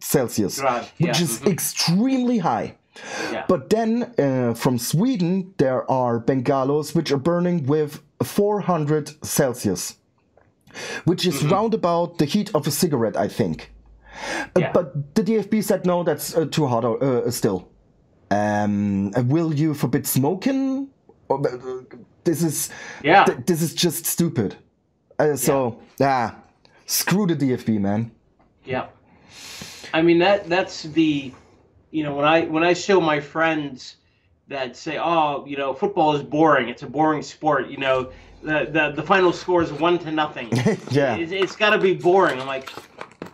Celsius, which is extremely high. Yeah. But then from Sweden, there are bengalos which are burning with 400 Celsius, which is round about the heat of a cigarette, I think. But the DFB said, no, that's too hot still. Will you forbid smoking? This is this is just stupid. Screw the DFB, man. Yeah, I mean that's the, when I show my friends that say, oh, football is boring. It's a boring sport. The final score is 1-0. It's got to be boring. I'm like,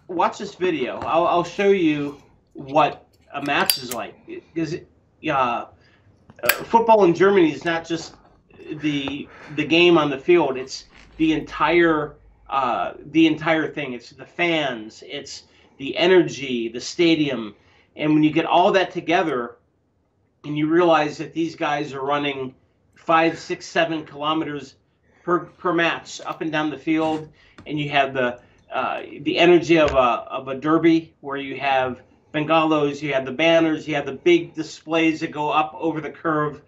watch this video. I'll show you what a match is like, because football in Germany is not just the game on the field. It's the entire thing. It's the fans. It's the energy, the stadium, and when you get all that together, and you realize that these guys are running 5, 6, 7 kilometers per match up and down the field, and you have the energy of a derby where you have bengalos, you have the banners, you have the big displays that go up over the curve.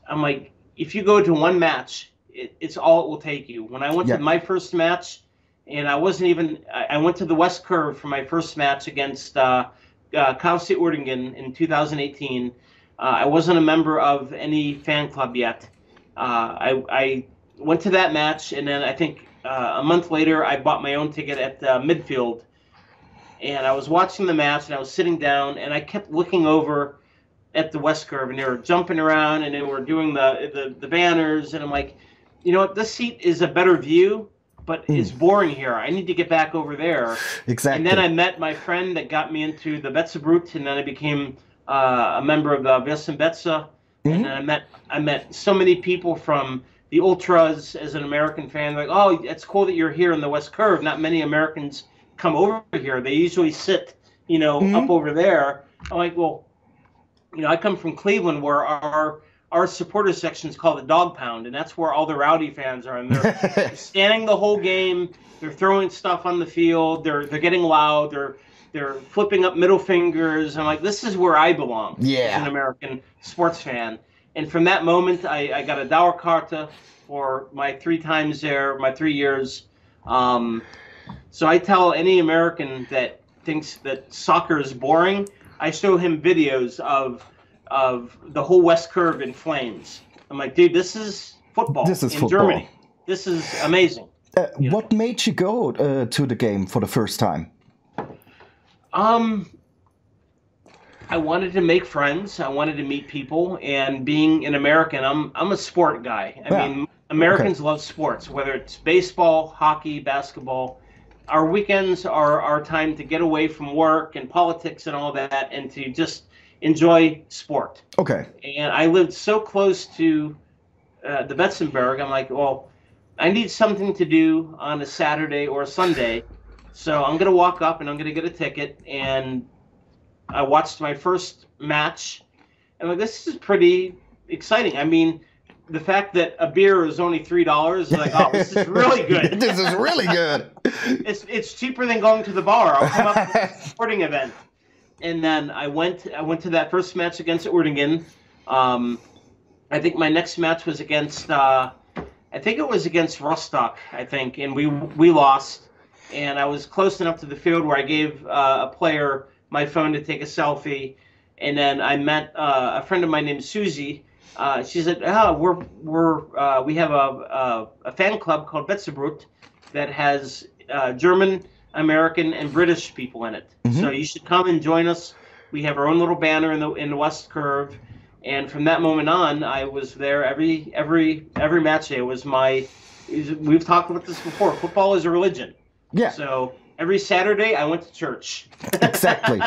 I'm like, if you go to one match, it's all it will take you. When I went to my first match, and I went to the West Curve for my first match against KFC Uerdingen in 2018. I wasn't a member of any fan club yet. I went to that match, and then I think a month later, I bought my own ticket at midfield. And I was watching the match, and I was sitting down, and I kept looking over at the West Curve, and they were jumping around, and they were doing the banners, and I'm like, you know what, this seat is a better view, but it's boring here. I need to get back over there. Exactly. And then I met my friend that got me into the Betzebrut, and then I became a member of the Wessen Betze, and then I met so many people from the Ultras as an American fan. Like, oh, it's cool that you're here in the West Curve. Not many Americans come over here. They usually sit, up over there. I'm like, well, I come from Cleveland, where our supporter section is called the Dog Pound, and that's where all the rowdy fans are. And they're standing the whole game. They're throwing stuff on the field. They're getting loud. They're flipping up middle fingers. I'm like, this is where I belong as an American sports fan. And from that moment, I got a Dauerkarte for my 3 times there, my 3 years. So I tell any American that thinks that soccer is boring, I show him videos of the whole West Curve in flames. I'm like, dude, this is football in Germany. This is amazing. What made you go to the game for the first time? I wanted to make friends. I wanted to meet people, and being an American, I'm a sport guy. I mean, Americans love sports, whether it's baseball, hockey, basketball. Our weekends are our time to get away from work and politics and all that, and to just enjoy sport. Okay. And I lived so close to the Betzenberg. I'm like, well, I need something to do on a Saturday or a Sunday, so I'm going to walk up and I'm going to get a ticket. And I watched my first match, and like, this is pretty exciting. I mean, the fact that a beer is only $3 is like, oh, this is really good. This is really good. It's cheaper than going to the bar. I'll come up to a sporting event. And then I went to that first match against Uerdingen. I think my next match was against Rostock, I think, and we lost. And I was close enough to the field where I gave a player my phone to take a selfie. And then I met a friend of mine named Susie. She said, we have a fan club called Betzebrut that has German, American, and British people in it. Mm-hmm. So you should come and join us. We have our own little banner in the West Curve. And from that moment on, I was there every match day. We've talked about this before. Football is a religion. Yeah. So every Saturday I went to church. Exactly.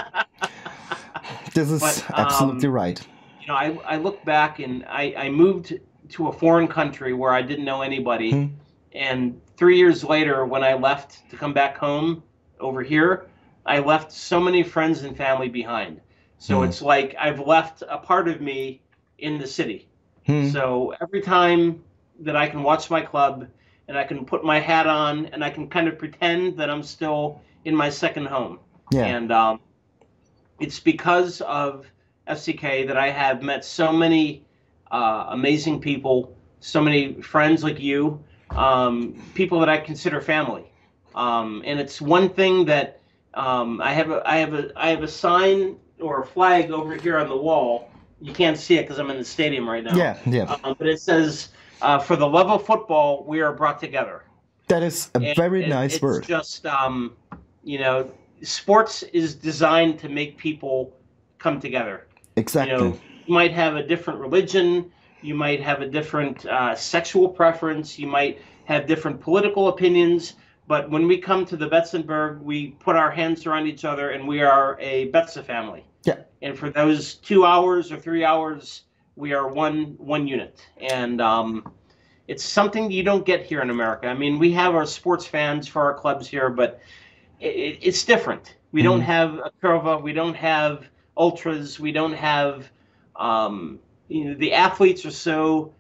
This is absolutely right. I look back, and I moved to a foreign country where I didn't know anybody. Mm-hmm. And 3 years later, when I left to come back home over here, I left so many friends and family behind. So it's like I've left a part of me in the city. So every time that I can watch my club and I can put my hat on and I can kind of pretend that I'm still in my second home. Yeah. And it's because of FCK that I have met so many amazing people, so many friends like you, people that I consider family. And it's one thing that I have a sign or a flag over here on the wall. You can't see it because I'm in the stadium right now. Yeah. But it says, for the love of football, we are brought together. That is a very nice word. It's just, sports is designed to make people come together. Exactly. You might have a different religion. You might have a different sexual preference. You might have different political opinions. But when we come to the Betzenberg, we put our hands around each other, and we are a Betze family. Yeah. And for those 2 hours or 3 hours, we are one unit. And it's something you don't get here in America. I mean, we have our sports fans for our clubs here, but it's different. We don't have a curva. We don't have ultras. We don't have, the athletes are so,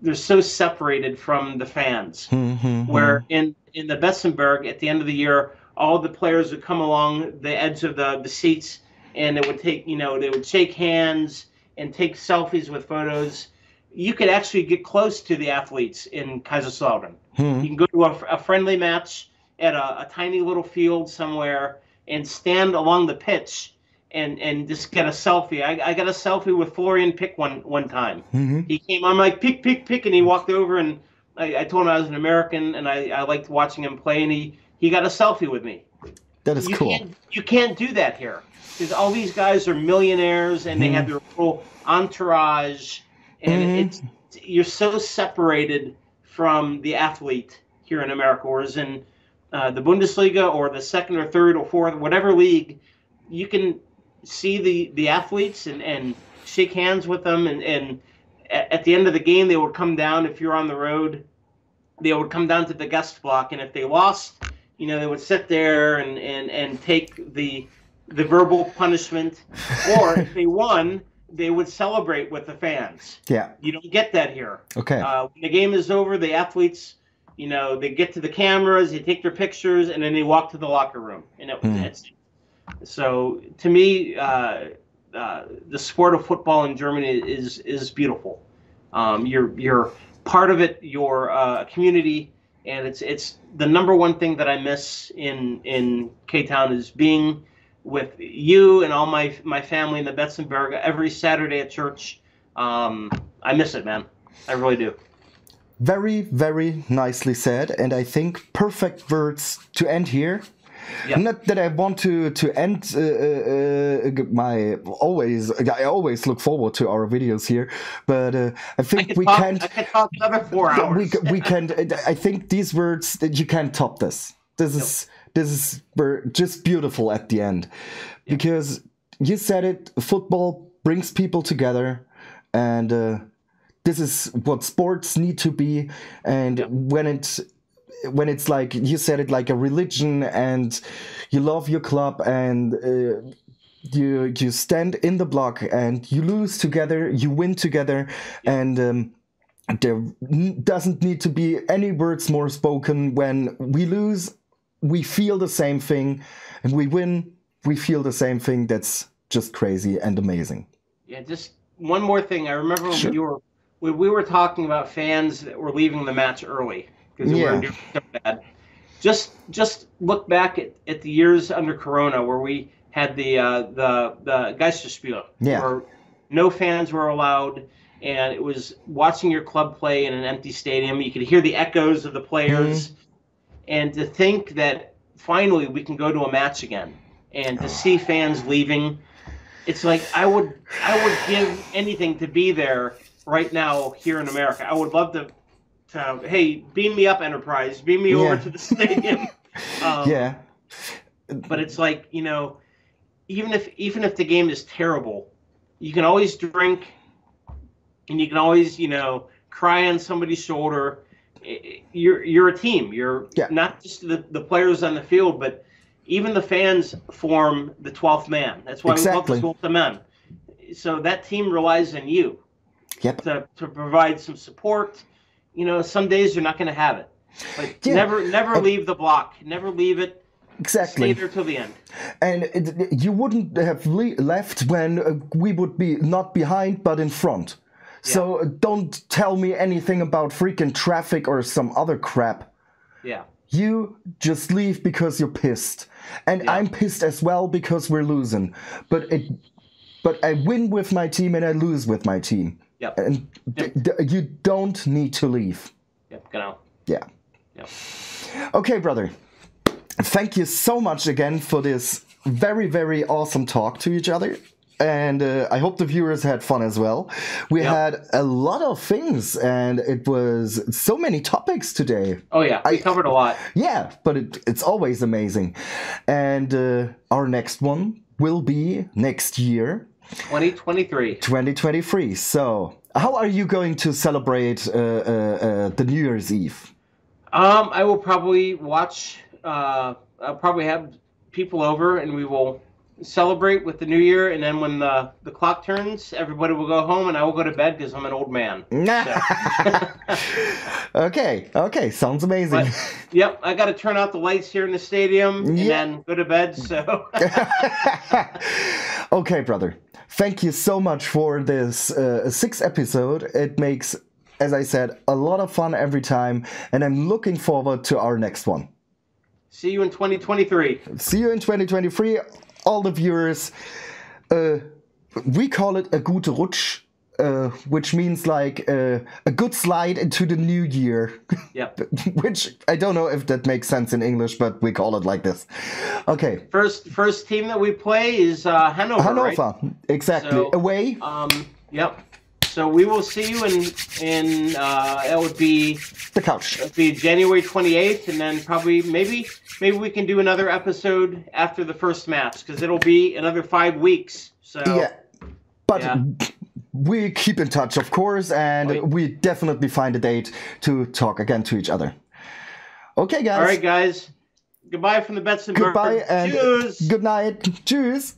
they're so separated from the fans. Where in the Betzenberg, at the end of the year, all the players would come along the edge of the seats, and they would shake hands and take selfies with photos. You could actually get close to the athletes in Kaiserslautern. You can go to a friendly match at a tiny little field somewhere and stand along the pitch and just get a selfie. I got a selfie with Florian Pick one time. He came, I'm like, Pick, and he walked over, and I told him I was an American, and I liked watching him play, and he got a selfie with me. That is cool. You can't do that here, because all these guys are millionaires, and they have their whole entourage, and you're so separated from the athlete here in America, whereas in the Bundesliga or the second or third or fourth, whatever league, you can see the athletes and shake hands with them, and at the end of the game, they would come down. If you're on the road, they would come down to the guest block, and if they lost, they would sit there and take the the verbal punishment, or if they won, they would celebrate with the fans. Yeah. You don't get that here. Okay. When the game is over, the athletes, they get to the cameras, they take their pictures, and then they walk to the locker room. And that's it. So to me, the sport of football in Germany is beautiful. You're part of it. You're a community, and it's the number one thing that I miss in K-Town is being with you and all my family in the Betzenberg every Saturday at church. I miss it, man. I really do. Very, very nicely said, and I think perfect words to end here. Yep. Not that I want to end I always look forward to our videos here, but I think I can talk another 4 hours. We can. I think these words that you can't top this. This is just beautiful at the end, because you said it. Football brings people together, and this is what sports need to be. And when it's like you said it, like a religion, and you love your club, and you stand in the block, and you lose together, you win together, and there doesn't need to be any words more spoken. When we lose, we feel the same thing, and we win, we feel the same thing. That's just crazy and amazing. Yeah, just one more thing. I remember when we were talking about fans that were leaving the match early because they were doing so bad. Just look back at the years under Corona where we had the Geisterspiel, where no fans were allowed, and it was watching your club play in an empty stadium. You could hear the echoes of the players, and to think that finally we can go to a match again, and to see fans leaving, it's like I would give anything to be there right now here in America. I would love to hey, beam me up, Enterprise, beam me over to the stadium. But it's like, even if the game is terrible, you can always drink, and you can always cry on somebody's shoulder. You're a team. You're not just the players on the field, but even the fans form the 12th man. That's why we love the 12th man. So that team relies on you to provide some support. Some days you're not going to have it, but never leave the block. Never leave it. Exactly. Stay there till the end. And you wouldn't have left when we would be not behind, but in front. Yeah. So don't tell me anything about freaking traffic or some other crap. Yeah. You just leave because you're pissed. And I'm pissed as well because we're losing. But I win with my team and I lose with my team. Yep. And you don't need to leave. Yep, genau. Yeah. Yep. Okay, brother. Thank you so much again for this very, very awesome talk to each other. And I hope the viewers had fun as well. We had a lot of things, and it was so many topics today. Oh, yeah. We covered a lot. Yeah, but it's always amazing. And our next one will be next year. 2023. 2023. So, how are you going to celebrate the New Year's Eve? I will probably watch. I'll probably have people over, and we will celebrate with the New Year. And then when the clock turns, everybody will go home, and I will go to bed because I'm an old man. Okay. Sounds amazing. But, I got to turn out the lights here in the stadium and then go to bed. So. Okay, brother. Thank you so much for this 6th episode. It makes, as I said, a lot of fun every time, and I'm looking forward to our next one. See you in 2023. See you in 2023, all the viewers. We call it a gute Rutsch, which means like a good slide into the new year. Yep. Which I don't know if that makes sense in English, but we call it like this. Okay. First team that we play is Hanover. Hanover, right? Exactly. So, away. Yep. So we will see you in it would be the couch. It would be January 28th, and then probably maybe we can do another episode after the first match because it'll be another 5 weeks. So but we keep in touch, of course, and we definitely find a date to talk again to each other. Okay, guys. All right, guys. Goodbye from the Betzenberg. Goodbye and Tschüss. good night. Tschüss.